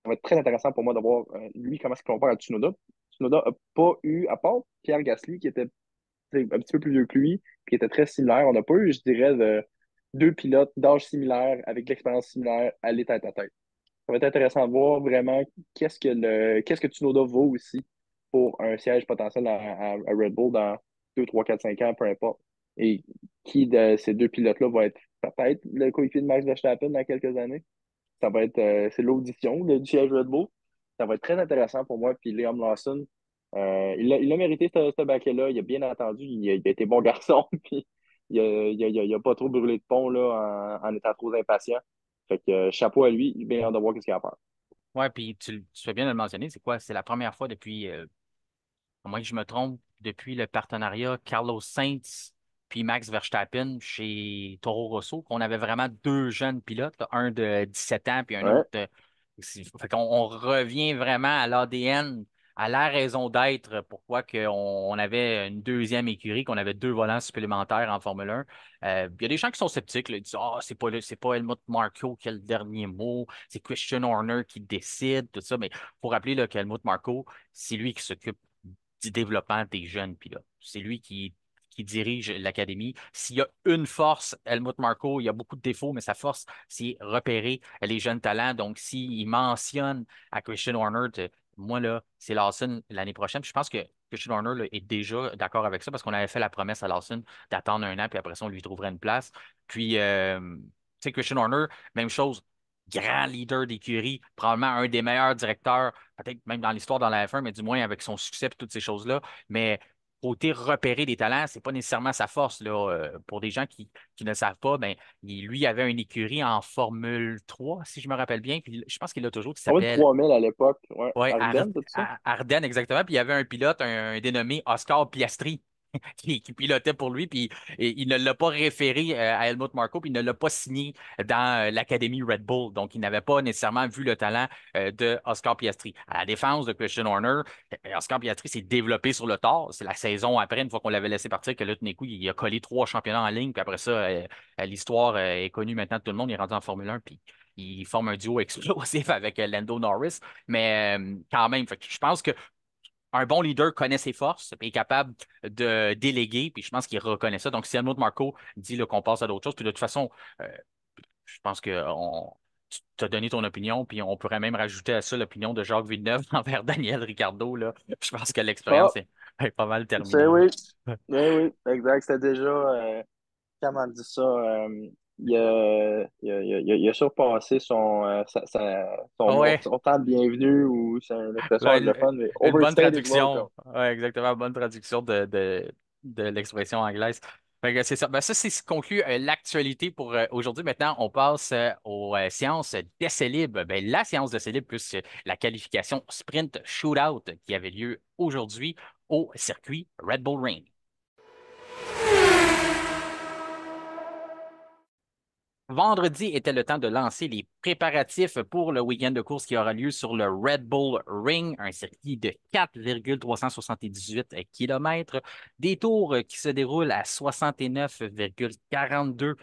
va être très intéressant pour moi de voir lui comment est-ce qu'il compare à Tsunoda. Tsunoda n'a pas eu, à part Pierre Gasly, qui était un petit peu plus vieux que lui, puis qui était très similaire, on n'a pas eu, je dirais, deux pilotes d'âge similaire, avec l'expérience similaire, aller tête à tête. Ça va être intéressant de voir vraiment qu'est-ce que Tsunoda vaut aussi pour un siège potentiel à Red Bull dans 2 3 4 5 ans, peu importe. Et qui de ces deux pilotes-là va être peut-être le coéquipier de Max Verstappen dans quelques années. Ça va être c'est l'audition du siège Red Bull. Ça va être très intéressant pour moi. Puis Liam Lawson, il a mérité ce baquet-là. Il a bien attendu. Il a été bon garçon. Puis il a pas trop brûlé de pont là, en étant trop impatient. Fait que chapeau à lui. Il est bien hâte de voir ce qu'il a à faire. Ouais, puis tu fais bien de le mentionner, c'est quoi? C'est la première fois depuis à moins que je me trompe, depuis le partenariat Carlos Sainz puis Max Verstappen chez Toro Rosso, qu'on avait vraiment deux jeunes pilotes, là, un de 17 ans puis un Ouais. autre. Fait qu'on on revient vraiment à l'ADN, à la raison d'être, pourquoi on avait une deuxième écurie, qu'on avait deux volants supplémentaires en Formule 1. Il y a des gens qui sont sceptiques, là, ils disent ah, c'est pas Helmut Marko qui a le dernier mot, c'est Christian Horner qui décide, tout ça. Mais il faut rappeler là, qu'Helmut Marko, c'est lui qui s'occupe du développement des jeunes pilotes. C'est lui qui dirige l'académie. S'il y a une force, Helmut Marko, il y a beaucoup de défauts, mais sa force, c'est repérer les jeunes talents. Donc, s'il mentionne à Christian Horner, moi, là, c'est Lawson l'année prochaine. Puis je pense que Christian Horner là, est déjà d'accord avec ça parce qu'on avait fait la promesse à Lawson d'attendre un an, puis après ça, on lui trouverait une place. Puis, tu sais, Christian Horner, même chose, grand leader d'écurie, probablement un des meilleurs directeurs, peut-être même dans l'histoire dans la F1, mais du moins avec son succès et toutes ces choses-là. Mais côté repérer des talents, c'est pas nécessairement sa force. Là. Pour des gens qui ne savent pas, ben, lui avait une écurie en Formule 3, si je me rappelle bien. Puis je pense qu'il l'a toujours, qui Combien de s'appelle 3000 à l'époque? Ouais. ouais, Ardennes, tout ça? Ardennes, exactement. Puis il y avait un pilote, un dénommé Oscar Piastri, qui pilotait pour lui, puis il ne l'a pas référé à Helmut Marko, puis il ne l'a pas signé dans l'Académie Red Bull. Donc, il n'avait pas nécessairement vu le talent de Oscar Piastri. À la défense de Christian Horner, Oscar Piastri s'est développé sur le tard. C'est la saison après, une fois qu'on l'avait laissé partir, que là, tout d'un coup, il a collé 3 championnats en ligne, puis après ça, l'histoire est connue maintenant de tout le monde. Il est rendu en Formule 1, puis il forme un duo explosif avec Lando Norris. Mais quand même, fait que je pense que un bon leader connaît ses forces et est capable de déléguer, puis je pense qu'il reconnaît ça. Donc, si Helmut Marko dit là, qu'on passe à d'autres choses, puis de toute façon, euh, je pense que tu as donné ton opinion, puis on pourrait même rajouter à ça l'opinion de Jacques Villeneuve envers Daniel Ricciardo. Là. Je pense que Ah, l'expérience est pas mal c'est terminée. oui. Là. Oui, oui, exact. C'était déjà, comment on dit ça, il a surpassé Ouais, son temps de bienvenue, ou c'est une expression ouais, anglophone, mais une bonne overstayed his welcome. traduction. Ouais, exactement, une bonne traduction de l'expression anglaise. Fait que c'est ça. Ben, ça, c'est ce qui conclut l'actualité pour aujourd'hui. Maintenant, on passe aux séances d'essai libre. Ben, la séance d'essai libre plus la qualification sprint shootout qui avait lieu aujourd'hui au circuit Red Bull Ring. Vendredi était le temps de lancer les préparatifs pour le week-end de course qui aura lieu sur le Red Bull Ring, un circuit de 4,378 km, des tours qui se déroulent à 69,42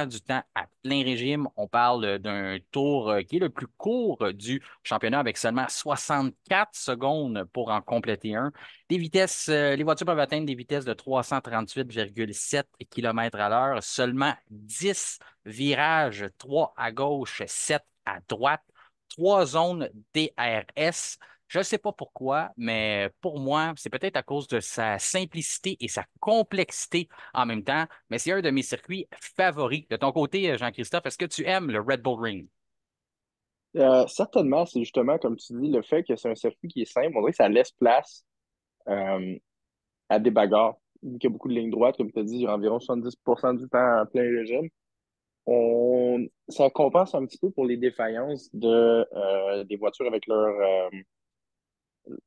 du temps à plein régime. On parle d'un tour qui est le plus court du championnat avec seulement 64 secondes pour en compléter un. Des vitesses, les voitures peuvent atteindre des vitesses de 338,7 km à l'heure, seulement 10 virages, 3 à gauche, 7 à droite, 3 zones DRS. Je ne sais pas pourquoi, mais pour moi, c'est peut-être à cause de sa simplicité et sa complexité en même temps, mais c'est un de mes circuits favoris. De ton côté, Jean-Christophe, est-ce que tu aimes le Red Bull Ring? Certainement, c'est justement, comme tu dis, le fait que c'est un circuit qui est simple, on dirait que ça laisse place euh, à des bagarres. Vu qu'il y a beaucoup de lignes droites, comme tu as dit, il y a environ 70% du temps en plein régime. Ça compense un petit peu pour les défaillances des voitures avec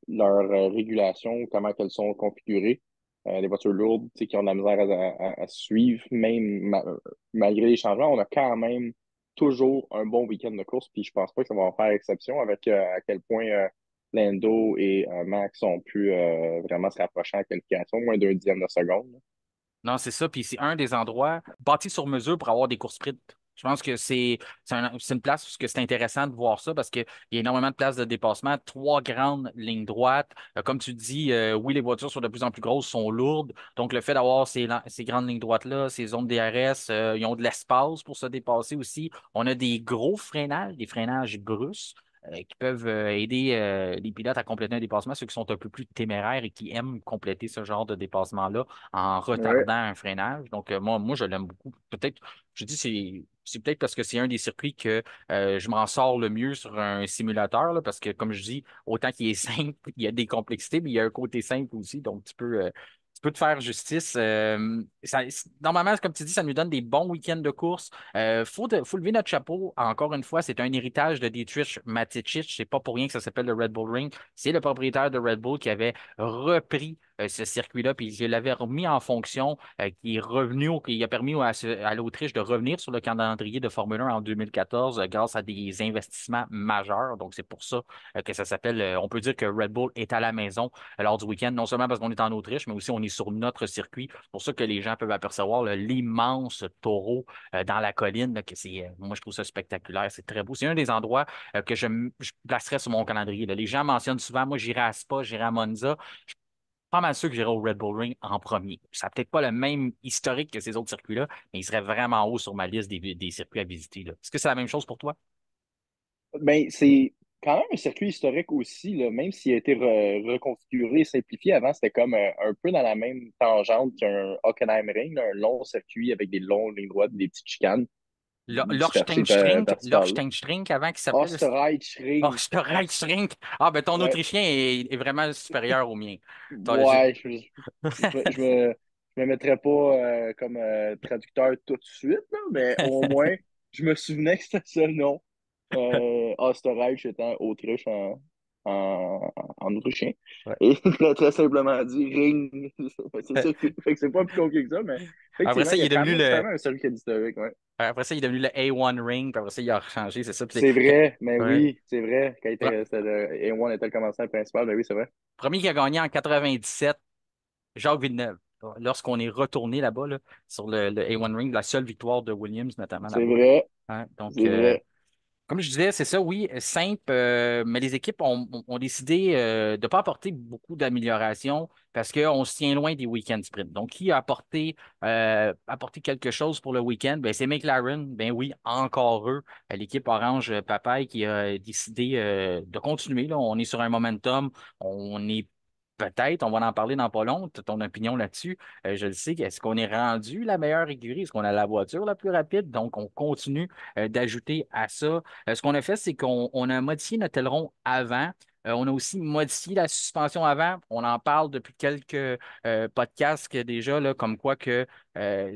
leur régulation, comment elles sont configurées. Les voitures lourdes, tu sais, qui ont de la misère à suivre, même malgré les changements, on a quand même toujours un bon week-end de course, puis je pense pas que ça va en faire exception avec à quel point Lando et Max ont pu vraiment se rapprocher en qualification, moins d'un dixième de seconde. Non, c'est ça. Puis c'est un des endroits bâtis sur mesure pour avoir des courses sprint. Je pense que c'est une place où c'est intéressant de voir ça parce qu'il y a énormément de places de dépassement, trois grandes lignes droites. Comme tu dis, oui, les voitures sont de plus en plus grosses, sont lourdes. Donc, le fait d'avoir ces grandes lignes droites-là, ces zones DRS, ils ont de l'espace pour se dépasser aussi. On a des gros freinages, des freinages brusques qui peuvent aider les pilotes à compléter un dépassement, ceux qui sont un peu plus téméraires et qui aiment compléter ce genre de dépassement-là en Ouais. retardant un freinage. Donc, moi, je l'aime beaucoup. Peut-être, je dis, c'est peut-être parce que c'est un des circuits que je m'en sors le mieux sur un simulateur, là, parce que, comme je dis, autant qu'il est simple, il y a des complexités, mais il y a un côté simple aussi. Donc, tu peux te faire justice. Normalement, comme tu dis, ça nous donne des bons week-ends de course. Faut lever notre chapeau. Encore une fois, c'est un héritage de Dietrich Mateschitz. C'est pas pour rien que ça s'appelle le Red Bull Ring. C'est le propriétaire de Red Bull qui avait repris ce circuit-là, puis je l'avais remis en fonction, qui est revenu, qui a permis à l'Autriche de revenir sur le calendrier de Formule 1 en 2014 grâce à des investissements majeurs. Donc, c'est pour ça que ça s'appelle, on peut dire que Red Bull est à la maison lors du week-end, non seulement parce qu'on est en Autriche, mais aussi on est sur notre circuit. C'est pour ça que les gens peuvent apercevoir l'immense taureau dans la colline, là, moi, je trouve ça spectaculaire. C'est très beau. C'est un des endroits que je placerais sur mon calendrier, là. Les gens mentionnent souvent, moi, j'irai à Spa, j'irai à Monza. Pas mal sûr que j'irai au Red Bull Ring en premier. Ça n'a peut-être pas le même historique que ces autres circuits-là, mais il serait vraiment haut sur ma liste des circuits à visiter, là. Est-ce que c'est la même chose pour toi? Ben, c'est quand même un circuit historique aussi, là, même s'il a été reconfiguré, simplifié. Avant, c'était comme un peu dans la même tangente qu'un Hockenheimring, là, un long circuit avec des longues lignes droites, des petites chicanes dispersées verticalement. L'Orsteinstrink avant qui s'appelait le Osterreichring. Österreichring. Ah, ben ton Ouais, Autrichien est vraiment supérieur au mien. ouais, je me mettrais pas comme traducteur tout de suite, là, mais au moins, je me souvenais que c'était ça le nom. Österreich étant Autriche en autrichien. Ouais. Et très, très simplement dit, ring. C'est ça. Fait que c'est pas plus compliqué que ça, mais Après effectivement, ça, il y il a est devenu quand le, même un circuit historique, ouais. après ça, il est devenu le A1 Ring, puis après ça, il a changé, c'est ça. C'est vrai, mais Ouais. oui, c'est vrai. C'était le A1 était le commentateur principal, mais oui, c'est vrai. Premier qui a gagné en 97, Jacques Villeneuve. Lorsqu'on est retourné là-bas, là, sur le A1 Ring, la seule victoire de Williams, notamment C'est là-bas, là. vrai, Hein, donc, c'est vrai. comme je disais, c'est ça, oui, simple, mais les équipes ont décidé de ne pas apporter beaucoup d'améliorations parce qu'on se tient loin des week-ends sprint. Donc, qui a apporté quelque chose pour le week-end? Ben, c'est McLaren. Ben oui, encore eux. L'équipe Orange Papaye qui a décidé de continuer. Là. On est sur un momentum. On est peut-être, on va en parler dans pas long. T'as ton opinion là-dessus. Je le sais. Est-ce qu'on est rendu la meilleure écurie? Est-ce qu'on a la voiture la plus rapide? Donc, on continue d'ajouter à ça. Ce qu'on a fait, c'est qu'on a modifié notre aileron avant. On a aussi modifié la suspension avant. On en parle depuis quelques podcasts déjà, là, comme quoi que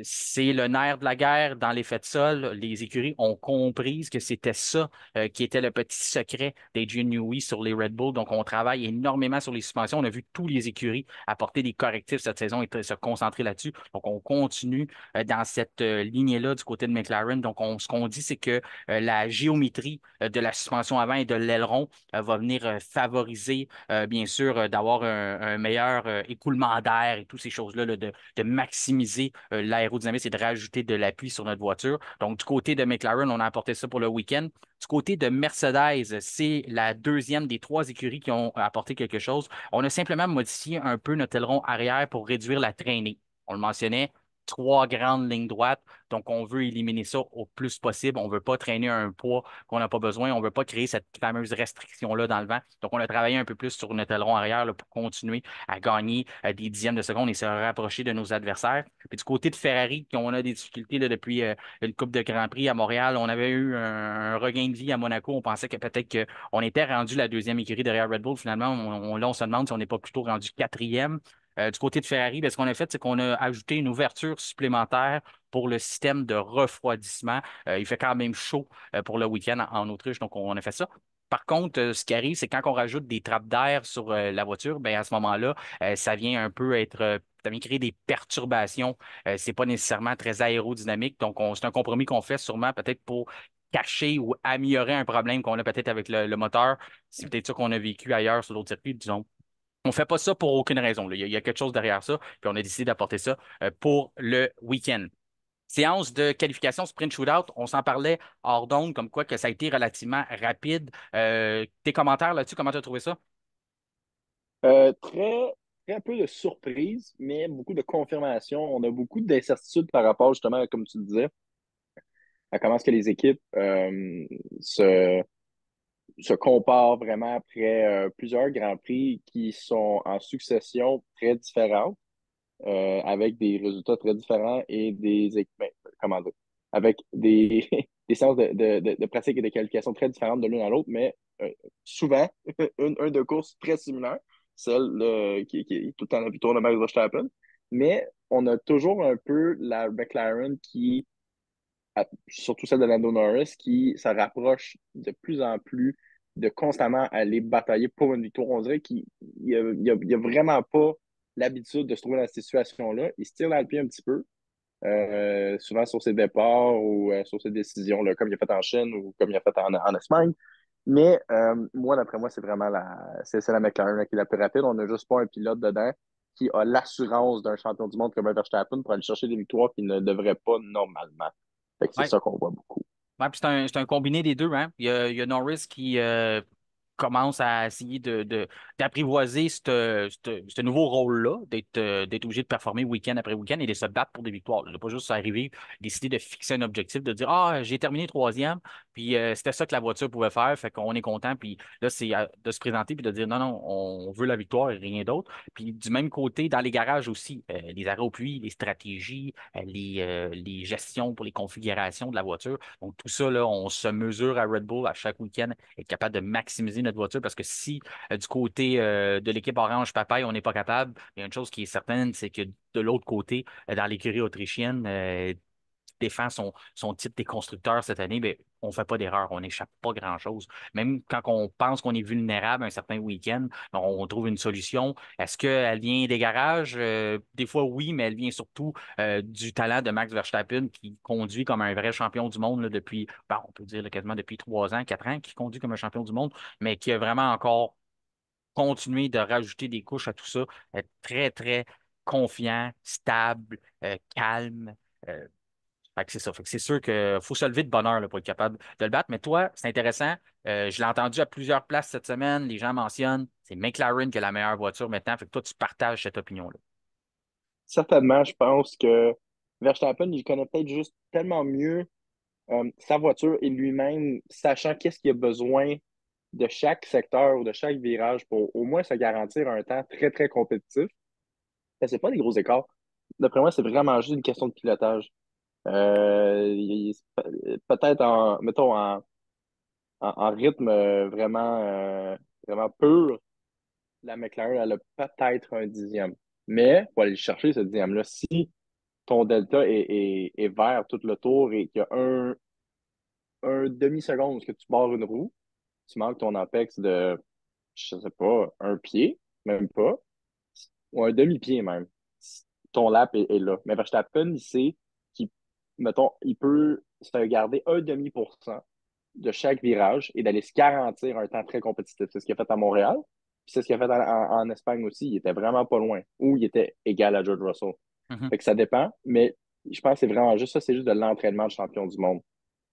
c'est le nerf de la guerre dans l'effet de sol. Les écuries ont compris que c'était ça qui était le petit secret d'Adrian Newey sur les Red Bull. Donc, on travaille énormément sur les suspensions. On a vu tous les écuries apporter des correctifs cette saison et se concentrer là-dessus. Donc, on continue dans cette lignée-là du côté de McLaren. Donc, ce qu'on dit, c'est que la géométrie de la suspension avant et de l'aileron va venir favoriser, bien sûr, d'avoir un meilleur écoulement d'air et toutes ces choses-là, là, de maximiser l'aérodynamisme et de rajouter de l'appui sur notre voiture. Donc, du côté de McLaren, on a apporté ça pour le week-end. Du côté de Mercedes, c'est la deuxième des trois écuries qui ont apporté quelque chose. On a simplement modifié un peu notre aileron arrière pour réduire la traînée. On le mentionnait, trois grandes lignes droites. Donc, on veut éliminer ça au plus possible. On ne veut pas traîner un poids qu'on n'a pas besoin. On ne veut pas créer cette fameuse restriction-là dans le vent. Donc, on a travaillé un peu plus sur notre aileron arrière là, pour continuer à gagner des dixièmes de seconde et se rapprocher de nos adversaires. Puis du côté de Ferrari, on a des difficultés là, depuis une Coupe de Grand Prix à Montréal. On avait eu un regain de vie à Monaco. On pensait que peut-être qu'on était rendu la deuxième écurie derrière Red Bull. Finalement, là, on se demande si on n'est pas plutôt rendu quatrième. Du côté de Ferrari, ben, ce qu'on a fait, c'est qu'on a ajouté une ouverture supplémentaire pour le système de refroidissement. Il fait quand même chaud pour le week-end en Autriche, donc on a fait ça. Par contre, ce qui arrive, c'est quand on rajoute des trappes d'air sur la voiture, ben, à ce moment-là, ça vient un peu être, ça vient créer des perturbations. C'est pas nécessairement très aérodynamique. Donc, c'est un compromis qu'on fait sûrement peut-être pour cacher ou améliorer un problème qu'on a peut-être avec le moteur. C'est peut-être ça qu'on a vécu ailleurs sur d'autres circuits, disons. On fait pas ça pour aucune raison, là. Il y a quelque chose derrière ça, puis on a décidé d'apporter ça pour le week-end. Séance de qualification sprint shootout, on s'en parlait hors d'onde, comme quoi que ça a été relativement rapide. Tes commentaires là-dessus, comment tu as trouvé ça? Très, très peu de surprises, mais beaucoup de confirmations. On a beaucoup d'incertitudes par rapport, justement, comme tu disais, à comment est-ce que les équipes se, se comparent vraiment après plusieurs Grands Prix qui sont en succession très différentes, avec des résultats très différents et ben, comment dire, avec des, des séances de pratique et de qualification très différentes de l'une à l'autre, mais souvent, un de course très similaire, celle qui est tout le temps la victoire de Max Verstappen. Mais on a toujours un peu la McLaren surtout celle de Lando Norris, qui se rapproche de plus en plus de constamment aller batailler pour une victoire. On dirait qu'il n'y a vraiment pas l'habitude de se trouver dans cette situation-là. Il se tire dans le pied un petit peu, souvent sur ses départs ou sur ses décisions, là, comme il a fait en Chine ou comme il a fait en Espagne. Mais moi, d'après moi, c'est la McLaren là, qui est la plus rapide. On n'a juste pas un pilote dedans qui a l'assurance d'un champion du monde comme un Verstappen pour aller chercher des victoires qu'il ne devrait pas normalement. Fait que c'est Ouais. ça qu'on voit beaucoup. Ouais, puis c'est un combiné des deux, hein. Il y a Norris qui commence à essayer d'apprivoiser ce nouveau rôle-là, d'être obligé de performer week-end après week-end et de se battre pour des victoires. De pas juste arriver, décider de fixer un objectif, de dire Ah, j'ai terminé troisième, puis c'était ça que la voiture pouvait faire, fait qu'on est content, puis là, c'est de se présenter puis de dire non, non, on veut la victoire et rien d'autre. Puis du même côté, dans les garages aussi, les arrêts au puits, les stratégies, les gestions pour les configurations de la voiture. Donc, tout ça, là, on se mesure à Red Bull à chaque week-end, être capable de maximiser notre voiture parce que si du côté de l'équipe Orange Papaye, on n'est pas capable, il y a une chose qui est certaine, c'est que de l'autre côté, dans l'écurie autrichienne, défend son titre des constructeurs cette année, ben, on ne fait pas d'erreur, on n'échappe pas grand-chose. Même quand on pense qu'on est vulnérable un certain week-end, on trouve une solution. Est-ce qu'elle vient des garages? Des fois, oui, mais elle vient surtout du talent de Max Verstappen qui conduit comme un vrai champion du monde là, depuis, ben, on peut dire là, quasiment depuis 3 ans, 4 ans, qui conduit comme un champion du monde, mais qui a vraiment encore continué de rajouter des couches à tout ça, être très, très confiant, stable, calme. Euh, Fait que c'est ça. Fait que c'est sûr qu'il faut se lever de bonne heure là, pour être capable de le battre. Mais toi, c'est intéressant. Je l'ai entendu à plusieurs places cette semaine. Les gens mentionnent c'est McLaren qui est la meilleure voiture maintenant. Fait que toi, tu partages cette opinion-là. Certainement, je pense que Verstappen, il connaît peut-être juste tellement mieux sa voiture et lui-même, sachant qu'est-ce qu'il a besoin de chaque secteur ou de chaque virage pour au moins se garantir un temps très, très compétitif. C'est pas des gros écarts. D'après moi, c'est vraiment juste une question de pilotage. Peut-être mettons, en rythme vraiment vraiment pure, la McLaren, elle a peut-être un dixième. Mais pour aller chercher ce dixième-là, si ton delta est vert tout le tour et qu'il y a un demi-seconde que tu barres une roue, tu manques ton apex de, je sais pas, un pied, même pas, ou un demi-pied même. Ton lap est là. Mais Verstappen, il sait qu'il, mettons, il peut se garder un demi% de chaque virage et d'aller se garantir un temps très compétitif. C'est ce qu'il a fait à Montréal. Puis c'est ce qu'il a fait en Espagne aussi. Il était vraiment pas loin. Ou il était égal à George Russell. Mhm. Fait que ça dépend, mais je pense que c'est vraiment juste ça, c'est juste de l'entraînement de champion du monde.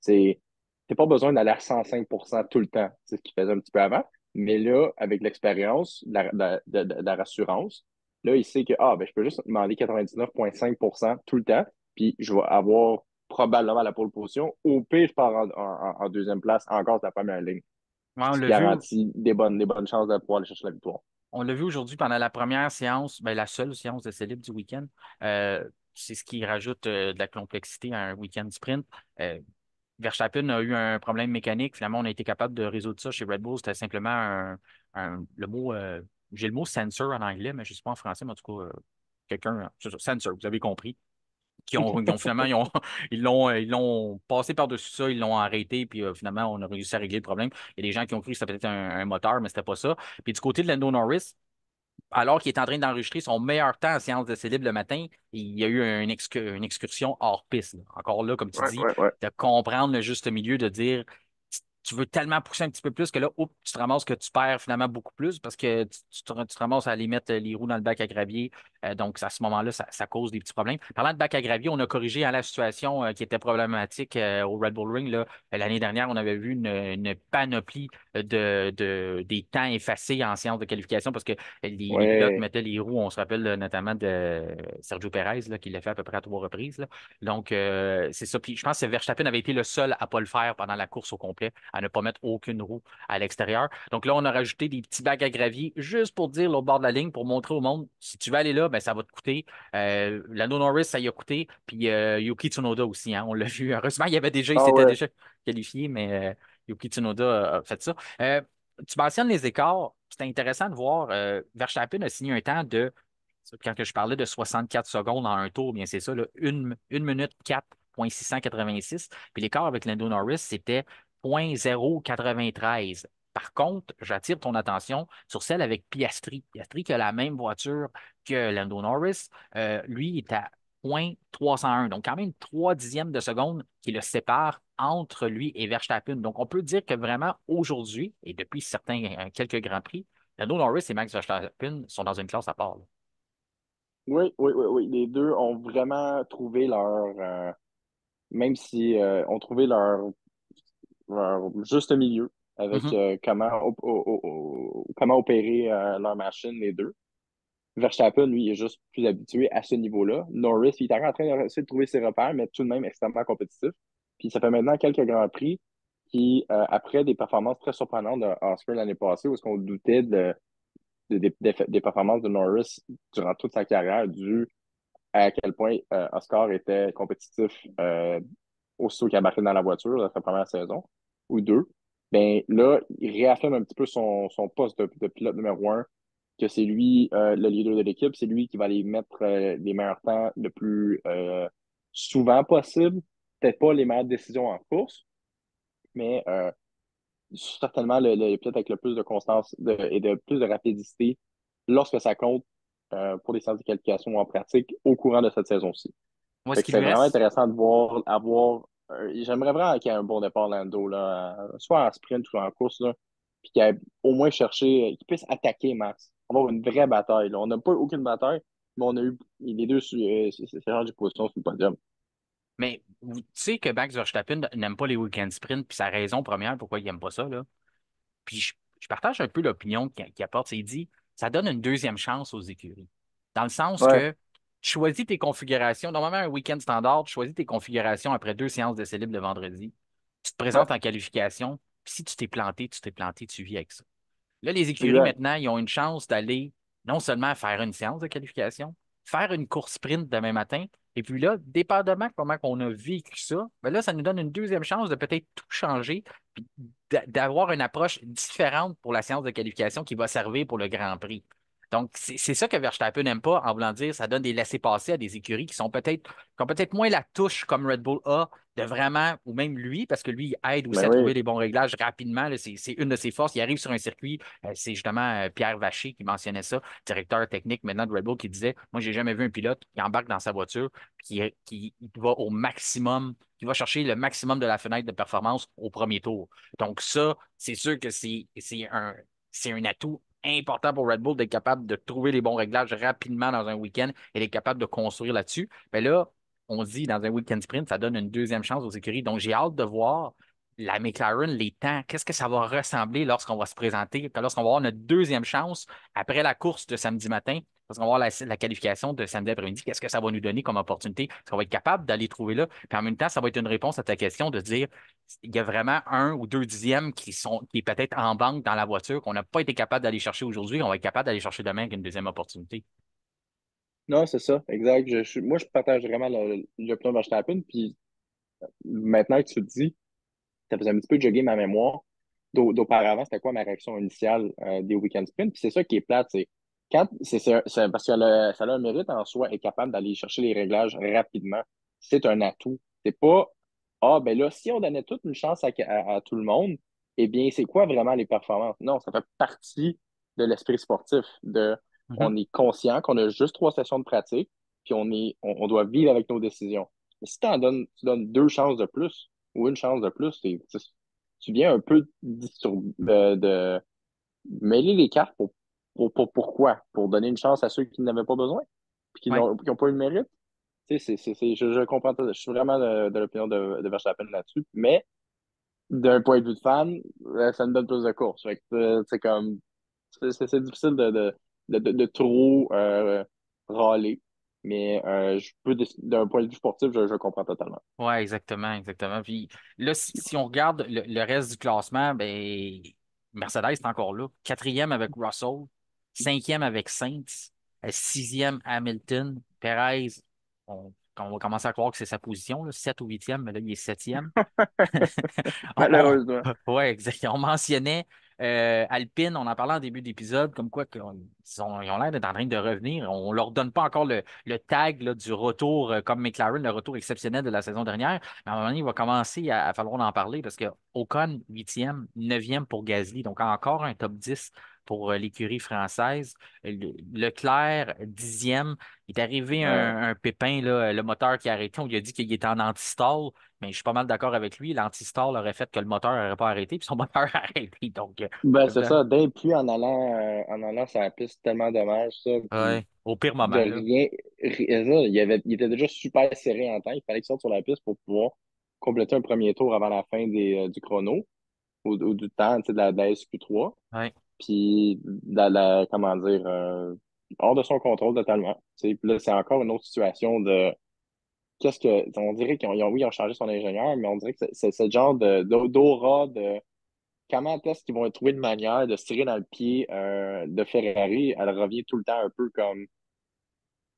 C'est, t'as pas besoin d'aller à 105% tout le temps. C'est ce qu'il faisait un petit peu avant. Mais là, avec l'expérience, la rassurance, là, il sait que ben, je peux juste demander 99,5% tout le temps, puis je vais avoir probablement la pole position. Au pire, je pars en deuxième place, encore sur la première ligne. Ouais, Ce qui garantit des bonnes chances de pouvoir aller chercher la victoire. on l'a vu aujourd'hui pendant la première séance, ben, la seule séance de célib du week-end. C'est ce qui rajoute de la complexité à un week-end sprint. Euh, Verstappen a eu un problème mécanique. Finalement, on a été capable de résoudre ça chez Red Bull. C'était simplement le mot, j'ai le mot sensor en anglais, mais je ne sais pas en français, mais en tout cas, quelqu'un, c'est ça, sensor, vous avez compris. Finalement, ils l'ont passé par-dessus ça, ils l'ont arrêté, puis finalement, on a réussi à régler le problème. Il y a des gens qui ont cru que c'était peut-être un moteur, mais c'était pas ça. Puis du côté de Lando Norris, alors qu'il est en train d'enregistrer son meilleur temps en séance d'essai libre le matin, il y a eu une excursion hors piste, là. Encore là, comme tu Ouais, dis, ouais, ouais. de comprendre le juste milieu, de dire tu veux tellement pousser un petit peu plus que là, oups, tu te ramasses que tu perds finalement beaucoup plus parce que tu te ramasses à aller mettre les roues dans le bac à gravier. Donc, à ce moment-là, ça cause des petits problèmes. Parlant de bac à gravier, on a corrigé la situation qui était problématique au Red Bull Ring. Là. L'année dernière, on avait vu une panoplie des temps effacés en séance de qualification parce que les pilotes Ouais. mettaient les roues. On se rappelle notamment de Sergio Perez là, qui l'a fait à peu près à 3 reprises. Là. Donc, c'est ça. Puis, je pense que Verstappen avait été le seul à ne pas le faire pendant la course au complet, à ne pas mettre aucune roue à l'extérieur. Donc là, on a rajouté des petits bacs à gravier juste pour dire l'autre bord de la ligne, pour montrer au monde, si tu veux aller là, ben, ça va te coûter. Lando Norris, ça y a coûté. Puis Yuki Tsunoda aussi, hein, on l'a vu. Heureusement, il Ah s'était ouais. déjà qualifié, mais Yuki Tsunoda a fait ça. Tu mentionnes les écarts. C'est intéressant de voir. Verstappen a signé un temps de quand que je parlais de 64 secondes en un tour, bien c'est ça, là, 1 minute 4,686. Puis l'écart avec Lando Norris, c'était 0,093. Par contre, j'attire ton attention sur celle avec Piastri. Piastri qui a la même voiture que Lando Norris, lui est à 0,301. Donc, quand même 3 dixièmes de seconde qui le séparent entre lui et Verstappen. Donc, on peut dire que vraiment aujourd'hui, et depuis quelques grands prix, Lando Norris et Max Verstappen sont dans une classe à part. Là. Oui, oui, oui, oui. Les deux ont vraiment trouvé même si ont trouvé leur juste milieu avec Mhm. comment opérer leur machine, les deux. Verstappen, lui, il est juste plus habitué à ce niveau-là. Norris, il est encore en train d'essayer de trouver ses repères, mais tout de même extrêmement compétitif. Puis ça fait maintenant quelques grands prix qui, après des performances très surprenantes de Oscar l'année passée, où est-ce qu'on doutait des performances de Norris durant toute sa carrière, dû à quel point Oscar était compétitif aussitôt qu'il embarquait dans la voiture, dans sa première saison, ou deux. Ben là, il réaffirme un petit peu son poste de pilote numéro un, que c'est lui le leader de l'équipe, c'est lui qui va aller mettre les meilleurs temps le plus souvent possible. Peut-être pas les meilleures décisions en course, mais certainement le pilote avec le plus de constance et de plus de rapidité lorsque ça compte pour des séances de qualification en pratique au courant de cette saison-ci. Moi, ce Fait que qui c'est lui vraiment reste, intéressant de voir, j'aimerais vraiment qu'il y ait un bon départ Lando, là, soit en sprint ou en course, là, puis qu'il ait au moins cherché, qu'il puisse attaquer Max, avoir une vraie bataille. Là. On n'a pas eu aucune bataille, mais on a eu les deux c'est genre de position sur le podium. mais tu sais que Max Verstappen n'aime pas les week-end sprints, puis sa raison première pourquoi il n'aime pas ça, là. Puis je partage un peu l'opinion qu'il apporte. Il dit ça donne une deuxième chance aux écuries. Dans le sens Ouais, que tu choisis tes configurations. Normalement, un week-end standard, tu choisis tes configurations après 2 séances de libre le vendredi. Tu te ouais, présentes en qualification. Puis si tu t'es planté, tu vis avec ça. Là, les écuries, exact. maintenant, ils ont une chance d'aller non seulement faire une séance de qualification, faire une course sprint demain matin Et puis là, dépendamment de comment on a vécu ça, ben là, ça nous donne une deuxième chance de peut-être tout changer, puis d'avoir une approche différente pour la séance de qualification qui va servir pour le Grand Prix. Donc, c'est ça que Verstappen n'aime pas, en voulant dire, ça donne des laissés-passer à des écuries qui ont peut-être moins la touche comme Red Bull a de vraiment, ou même lui, parce que lui, il aide aussi Ben à oui. trouver les bons réglages rapidement. Là. C'est une de ses forces. Il arrive sur un circuit, c'est justement Pierre Vacher qui mentionnait ça, directeur technique maintenant de Red Bull, qui disait, moi, j'ai jamais vu un pilote qui embarque dans sa voiture, qui va au maximum, qui va chercher le maximum de la fenêtre de performance au premier tour. Donc ça, c'est sûr que c'est un atout important pour Red Bull d'être capable de trouver les bons réglages rapidement dans un week-end et d'être capable de construire là-dessus. Mais là, on dit dans un week-end sprint, ça donne une deuxième chance aux écuries. Donc, j'ai hâte de voir la McLaren, les temps, qu'est-ce que ça va ressembler lorsqu'on va se présenter, lorsqu'on va avoir notre deuxième chance après la course de samedi matin, lorsqu'on va avoir la qualification de samedi après-midi, qu'est-ce que ça va nous donner comme opportunité? Est-ce qu'on va être capable d'aller trouver là? Puis en même temps, ça va être une réponse à ta question de dire, il y a vraiment 1 ou 2 dixièmes qui est peut-être en banque dans la voiture, qu'on n'a pas été capable d'aller chercher aujourd'hui, on va être capable d'aller chercher demain avec une deuxième opportunité. Non, c'est ça, exact. Moi, je partage vraiment l'opinion de Verstappen. Puis maintenant que tu le dis, ça faisait un petit peu jogger ma mémoire. D'auparavant, c'était quoi ma réaction initiale des week-end sprints? Puis c'est ça qui est plate, c'est quand parce que ça a un mérite en soi, est capable d'aller chercher les réglages rapidement. C'est un atout. C'est pas ah ben là, si on donnait toute une chance à tout le monde, eh bien, c'est quoi vraiment les performances? Non, ça fait partie de l'esprit sportif. Mhm. On est conscient qu'on a juste 3 sessions de pratique, puis on doit vivre avec nos décisions. Mais si tu donnes 2 chances de plus ou une chance de plus, tu viens un peu de mêler les cartes pourquoi? Pour donner une chance à ceux qui n'avaient pas besoin, puis qui Ouais. n'ont pas eu le mérite. Tu sais, je comprends, je suis vraiment de l'opinion de Verstappen là-dessus, mais d'un point de vue de fan, ça me donne plus de courses. Fait que, c'est comme, c'est difficile de trop râler, mais d'un point de vue sportif, je comprends totalement. Oui, exactement, exactement. Puis là, si on regarde le reste du classement, ben, Mercedes est encore là. Quatrième avec Russell, cinquième avec Sainz, sixième Hamilton, Perez, on va commencer à croire que c'est sa position, là, 7 ou 8e, mais là, il est septième. Malheureusement. Ouais, exact. On mentionnait Alpine, on en parlait en début d'épisode, comme quoi ils ont l'air d'être en train de revenir. On leur donne pas encore le tag là, du retour, comme McLaren, le retour exceptionnel de la saison dernière. Mais à un moment donné, il va commencer à falloir en parler parce que Ocon, 8e, 9e pour Gasly, donc encore un top 10 pour l'écurie française. Leclerc, 10e. Il est arrivé Ouais. un pépin, là, le moteur qui a arrêté. On lui a dit qu'il était en anti-stall. Mais je suis pas mal d'accord avec lui. L'anti-stall aurait fait que le moteur n'aurait pas arrêté, puis son moteur a arrêté. Donc, Ben, c'est vraiment, ça. D'un pluie en allant sur la piste, tellement dommage, ça. Puis ouais, au pire de moment, là. rien, ça, il était déjà super serré en temps. Il fallait qu'il sorte sur la piste pour pouvoir compléter un premier tour avant la fin du chrono ou du temps, tu sais, de la SQ3. Ouais. Puis, comment dire, hors de son contrôle totalement. Tu sais, puis là, c'est encore une autre situation de on dirait oui, ils ont changé son ingénieur, mais on dirait que c'est ce genre d'aura de comment est-ce qu'ils vont trouver une manière de se tirer dans le pied de Ferrari. Elle revient tout le temps un peu comme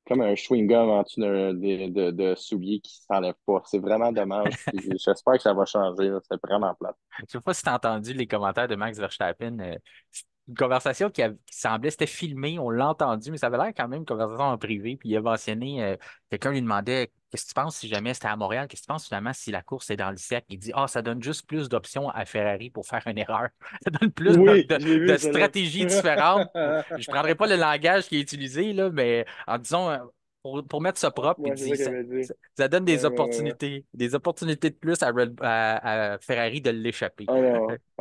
un chewing-gum en dessous de souliers qui ne s'enlève pas. C'est vraiment dommage. Puis j'espère que ça va changer, là. C'est vraiment plate. Je sais pas si tu as entendu les commentaires de Max Verstappen. C'est une conversation qui semblait, c'était filmé, on l'a entendu, mais ça avait l'air quand même une conversation en privé. Puis il a mentionné, quelqu'un lui demandait, qu'est-ce que tu penses si jamais c'était à Montréal? Qu'est-ce que tu penses finalement si la course est dans le sec? Il dit, ah, ça donne juste plus d'options à Ferrari pour faire une erreur. Ça donne plus Oui, je l'ai de vu, ça là. stratégies différentes. Je prendrai pas le langage qui est utilisé, là, mais en disant, pour mettre ça propre, il Ouais, c'est dit, ça qu'elle avait dit. ça donne Ouais. des opportunités de plus à Ferrari de l'échapper. Ah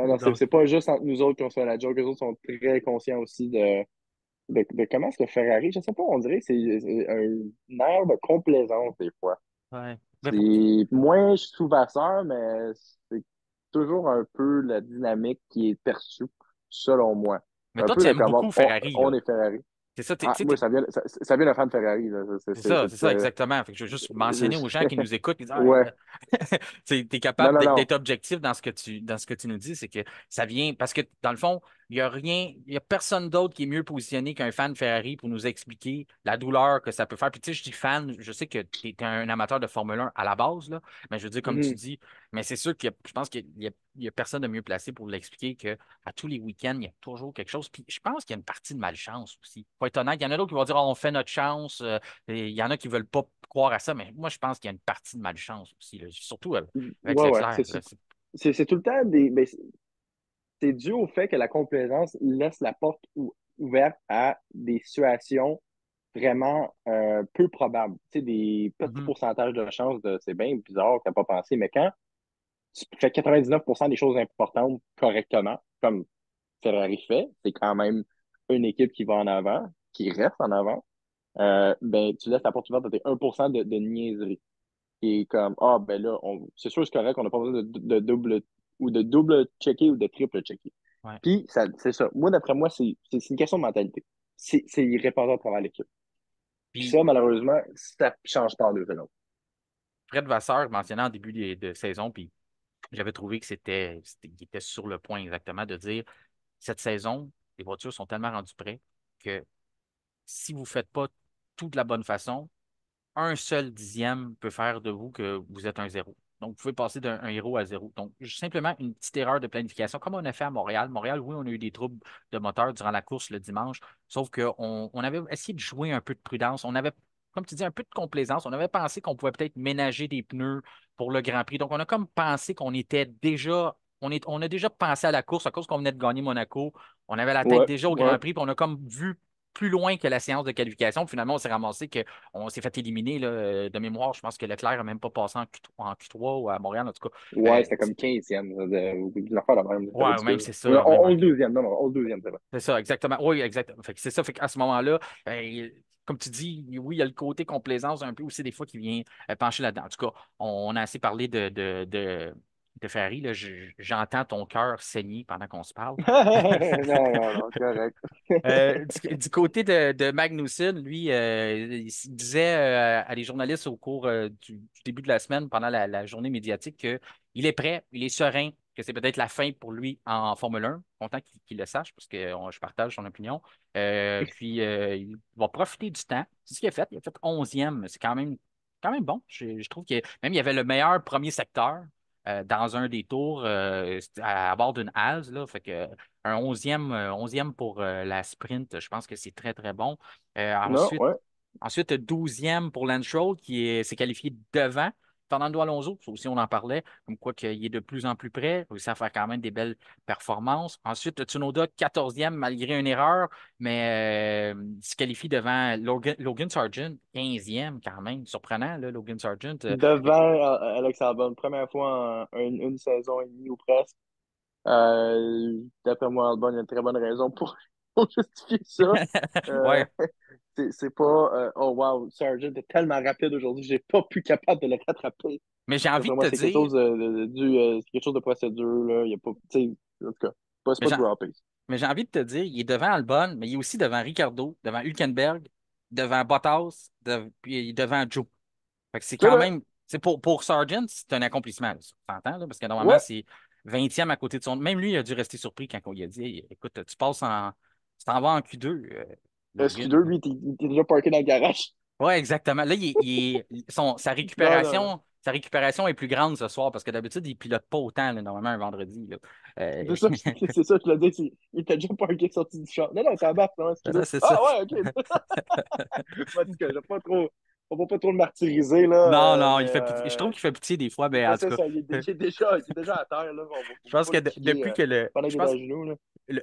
non, c'est Donc, c'est pas juste entre nous autres qu'on se fait la joke. Les autres sont très conscients aussi de comment est-ce que Ferrari, je sais pas, on dirait que c'est un air de complaisance des fois. ouais. C'est moins sous-vasseur, mais c'est toujours un peu la dynamique qui est perçue, selon moi. Mais Un toi, peu tu de aimes comment beaucoup Ferrari, on là. est Ferrari. C'est ça, Ah, moi, ça vient d'un fan de Ferrari, là. c'est ça, exactement. Fait que je veux juste mentionner aux gens qui nous écoutent, qui disent, ah, Ouais. tu es Non, capable non, non. d'être objectif dans ce que tu nous dis, c'est que ça vient, parce que dans le fond, il n'y a rien, il y a personne d'autre qui est mieux positionné qu'un fan de Ferrari pour nous expliquer la douleur que ça peut faire. Puis tu sais, je dis fan, je sais que tu es un amateur de Formule 1 à la base, là, mais je veux dire, comme tu Mhm. dis, mais c'est sûr que je pense qu'il y a personne de mieux placé pour l'expliquer qu'à tous les week-ends, il y a toujours quelque chose. Puis je pense qu'il y a une partie de malchance aussi. Faut être honnête, il y en a d'autres qui vont dire, oh, on fait notre chance. Et il y en a qui ne veulent pas croire à ça, mais moi, je pense qu'il y a une partie de malchance aussi, là. Surtout avec Ouais, ouais, Leclerc, là. c'est tout le temps c'est dû au fait que la complaisance laisse la porte ouverte à des situations vraiment peu probables. Tu sais, des petits Mhm. pourcentages de chance de c'est bien bizarre, t'as pas pensé, mais quand tu fais 99% des choses importantes correctement, comme Ferrari fait, c'est quand même une équipe qui va en avant, qui reste en avant, ben, tu laisses la porte ouverte à tes 1% de niaiserie. Et comme, ah, ben là, c'est sûr, c'est correct, on n'a pas besoin de double ou de double checker ou de triple checker. Ouais. Puis, c'est ça. Moi, d'après moi, c'est une question de mentalité. C'est réparé à travers l'équipe. Puis Puis ça, malheureusement, ça change pas en deux secondes. Fred Vasseur mentionnait en début de saison, puis j'avais trouvé que il était sur le point exactement de dire cette saison, les voitures sont tellement rendues prêtes que si vous ne faites pas tout de la bonne façon, un seul dixième peut faire de vous que vous êtes un zéro. Donc, vous pouvez passer d'un un héros à zéro. Donc, simplement une petite erreur de planification, comme on a fait à Montréal. Montréal, oui, on a eu des troubles de moteur durant la course le dimanche, sauf qu'on avait essayé de jouer un peu de prudence. On avait, comme tu dis, un peu de complaisance. On avait pensé qu'on pouvait peut-être ménager des pneus pour le Grand Prix. Donc, on a comme pensé qu'on était déjà. On a déjà pensé à la course à cause qu'on venait de gagner Monaco. On avait la tête Ouais, déjà au ouais, Grand Prix, puis on a comme vu plus loin que la séance de qualification. Finalement, on s'est ramassé qu'on s'est fait éliminer là, de mémoire. Je pense que Leclerc n'a même pas passé en Q3 ou à Montréal, en tout cas. ouais, c'était comme 15e. Une affaire de même, c'était Ouais, même ridicule. c'est Non, ça, même 11-12e, non, non, 11-12e, c'est vrai. c'est ça, exactement. Oui, exactement. Fait que c'est ça. Fait qu'à ce moment-là, comme tu dis, oui, il y a le côté complaisance un peu aussi des fois qui vient pencher là-dedans. En tout cas, on a assez parlé de Ferrari. Là. J'entends ton cœur saigner pendant qu'on se parle. Non, non, non, correct. Du côté de Magnussen, lui, il disait à des journalistes au cours du début de la semaine, pendant la journée médiatique, qu'il est prêt, il est serein, que c'est peut-être la fin pour lui en Formule 1. Content qu'il le sache, parce que je partage son opinion. Puis, il va profiter du temps. C'est ce qu'il a fait. Il a fait 11e. C'est quand même bon. Je trouve que même il y avait le meilleur premier secteur dans un des tours à bord d'une Haas. Là, fait que un onzième pour la sprint, je pense que c'est très, très bon. Non, ouais. Ensuite, 12e pour Lance Stroll qui s'est qualifié devant Fernando Alonso. Ça aussi, on en parlait, comme quoi qu'il est de plus en plus près, réussi à faire quand même des belles performances. Ensuite, Tsunoda, 14e malgré une erreur, mais il se qualifie devant Logan Sargent, 15e quand même. Surprenant, là, Logan Sargent. Devant Alex Albon, première fois en une saison et demie ou presque. D'après moi, Albon, il y a une très bonne raison pour, pour justifier ça. Euh, Ouais, c'est pas oh wow, Sargent est tellement rapide aujourd'hui, j'ai pas pu capable de le rattraper. mais j'ai envie D'après de moi, te c'est quelque dire, chose c'est quelque chose de procédure, là. Il y a pas, tu sais, en tout cas, c'est mais pas j'ai du raw pace. Mais j'ai envie de te dire, il est devant Albon, mais il est aussi devant Ricardo, devant Hülkenberg, devant Bottas, puis devant Joe. Fait que c'est C'est quand vrai. même, c'est pour Sargent, c'est un accomplissement, là, ça, tu t'entends, là, parce que normalement, Ouais. c'est 20e à côté de son. Même lui, il a dû rester surpris quand on lui a dit écoute, tu t'en vas en Q2, Logan. SQ2, lui, il était déjà parké dans le garage. Ouais, exactement. Là, Non, non. sa récupération est plus grande ce soir parce que d'habitude, il pilote pas autant, là, normalement, un vendredi. Là. C'est ça, c'est ça, je l'ai dit. Il était déjà parké sorti du champ. Non, non, t'es bas, non, SQ2. C'est ça. Ah ouais, ok. En tout cas, on va pas trop le martyriser, là, Non, non, il mais fait pitié. Je trouve qu'il fait pitié des fois, mais ben, en tout c'est cas. ça, il est déjà à terre, là. Je On va pense pas que le kicker depuis que pendant je qu'il est pense à genoux, là.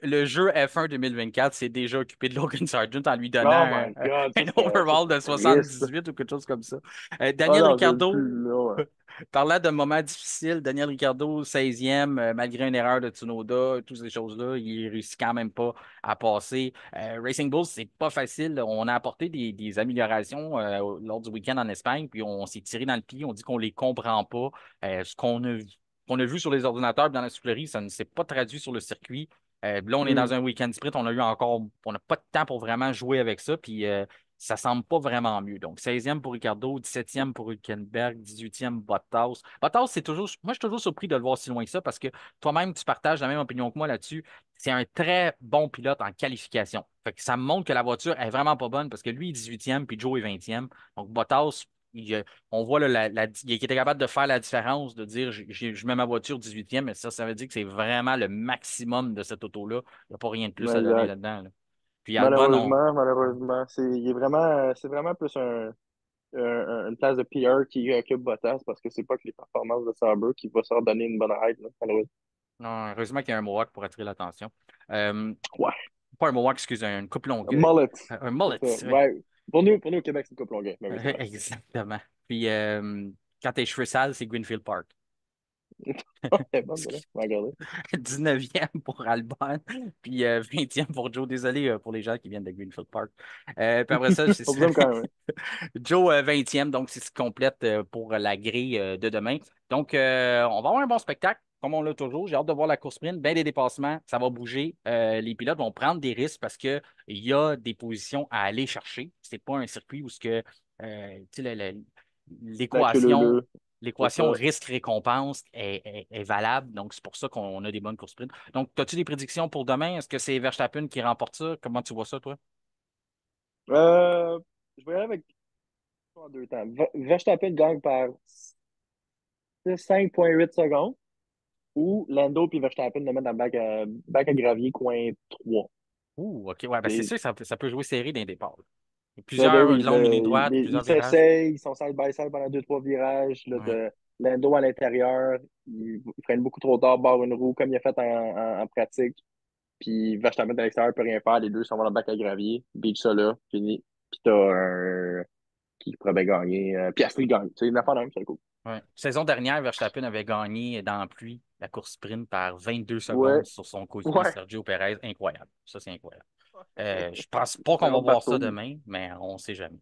le jeu F1 2024 s'est déjà occupé de Logan Sargent en lui donnant Oh my God, un ça overall serait de triste. 78 ou quelque chose comme ça. Oh Daniel non, je veux Ricciardo, plus, là. Ouais. parlant d'un moment difficile, Daniel Ricciardo, 16e, malgré une erreur de Tsunoda, toutes ces choses-là, il réussit quand même pas à passer. Racing Bulls, c'est pas facile. On a apporté des améliorations lors du week-end en Espagne, puis on s'est tiré dans le pied. On dit qu'on les comprend pas. Ce qu'on a vu sur les ordinateurs et dans la soufflerie, ça ne s'est pas traduit sur le circuit. Là, on est dans Hmm. un week-end sprint. On n'a pas de temps pour vraiment jouer avec ça. Puis ça semble pas vraiment mieux. Donc, 16e pour Ricardo, 17e pour Hülkenberg, 18e Bottas. Bottas, c'est toujours, moi, je suis toujours surpris de le voir si loin que ça parce que toi-même, tu partages la même opinion que moi là-dessus. C'est un très bon pilote en qualification. Fait que ça me montre que la voiture est vraiment pas bonne parce que lui est 18e puis Joe est 20e. Donc, Bottas, on voit là, il était capable de faire la différence, de dire je mets ma voiture 18e, mais ça veut dire que c'est vraiment le maximum de cette auto-là. Il n'y a pas rien de plus à donner Exact. là-dedans, là. Puis Albon, Malheureusement, c'est vraiment plus une place de PR qui occupe Bottas parce que c'est pas que les performances de Sauber qui va se redonner une bonne ride, là, malheureusement. non, heureusement qu'il y a un Mohawk pour attirer l'attention. Euh, Ouais. Pas un Mohawk, excusez, une coupe longueuil. Mullet. Un C'est mullet, ça. oui. Ouais. Pour nous au Québec, c'est une coupe longue. Mais oui, c'est vrai. Exactement. Puis quand tes cheveux sales, c'est Greenfield Park. C'est bon, là. On va regarder. 19e pour Albon, puis 20e pour Joe. Désolé pour les gens qui viennent de Greenfield Park. Puis après ça, c'est On ça. vous aime quand même. Joe 20e, donc c'est ce qui complète pour la grille de demain. Donc, on va avoir un bon spectacle, comme on l'a toujours. J'ai hâte de voir la course sprint, bien des dépassements, ça va bouger. Les pilotes vont prendre des risques parce qu'il y a des positions à aller chercher. C'est pas un circuit où ce que, tu sais, La queue l'équation. c'est L'équation ça. risque-récompense est valable, donc c'est pour ça qu'on a des bonnes courses sprint. Donc, as-tu des prédictions pour demain? Est-ce que c'est Verstappen qui remporte ça? Comment tu vois ça, toi? Euh, je vais aller avec en deux temps. Verstappen gagne par 5,8 secondes ou Lando puis Verstappen le mettent dans le bac à gravier, coin 3. Ouh, OK, ouais, ben c'est C'est, sûr que ça peut jouer serré d'un départ. ben Plusieurs oui, longues lignes droites, ils plusieurs virages. s'essayent, ils sont side by side pendant deux, trois virages. Là, Ouais. Lando à l'intérieur, il freine beaucoup trop tard, barre une roue, comme il a fait en pratique. Puis Verstappen à l'extérieur peut rien faire. Les deux sont dans le bac à gravier. Beach ça là, fini. Puis t'as un qui pourrait bien gagner. Piastri gagne. C'est une affaire de même, c'est cool. Ouais. Saison dernière, Verstappen avait gagné dans la pluie la course sprint par 22 Ouais, secondes sur son coéquipier ouais. Sergio Perez. Incroyable. Ça, c'est incroyable. Je pense pas qu'on va Jérôme voir ça Partout. demain, mais on ne sait jamais.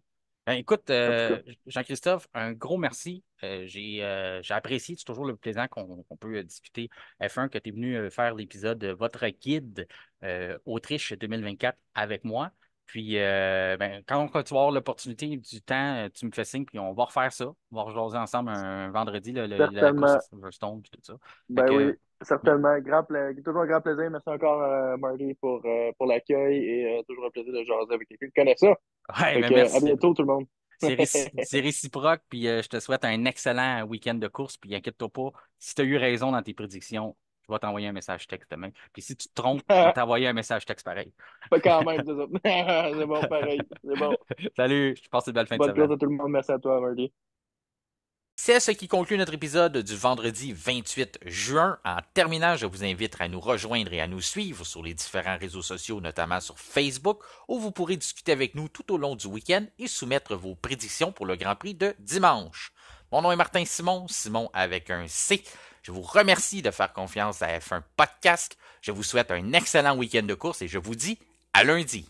Ben, écoute, En tout cas, Jean-Christophe, un gros merci. J'ai apprécié, c'est toujours le plaisant qu'on peut discuter F1, que tu es venu faire l'épisode de votre guide Autriche 2024 avec moi. Puis, ben, quand tu vas avoir l'opportunité du temps, tu me fais signe, puis on va refaire ça. On va rejaser ensemble un vendredi, la course à certainement. Silverstone, puis tout ça. Fait Ben oui, que, certainement. Toujours un grand plaisir. Merci encore, Marty, pour l'accueil et toujours un plaisir de jaser avec quelqu'un qui connaît ça. ouais, Fait mais que, à merci. bientôt, tout le monde. C'est réciproque, puis je te souhaite un excellent week-end de course, puis inquiète-toi pas, si tu as eu raison dans tes prédictions, je vais t'envoyer un message texte demain. Puis si tu te trompes, je vais t'envoyer un message texte pareil. Pas quand même, c'est ça. C'est bon, pareil. C'est bon. Salut, je passe une belle fin de Bonne semaine. course à tout le monde. Merci à toi, Marty. C'est ce qui conclut notre épisode du vendredi 28 juin. En terminant, je vous invite à nous rejoindre et à nous suivre sur les différents réseaux sociaux, notamment sur Facebook, où vous pourrez discuter avec nous tout au long du week-end et soumettre vos prédictions pour le Grand Prix de dimanche. Mon nom est Martin Simon, Simon avec un C. Je vous remercie de faire confiance à F1 Podcast. Je vous souhaite un excellent week-end de course et je vous dis à lundi.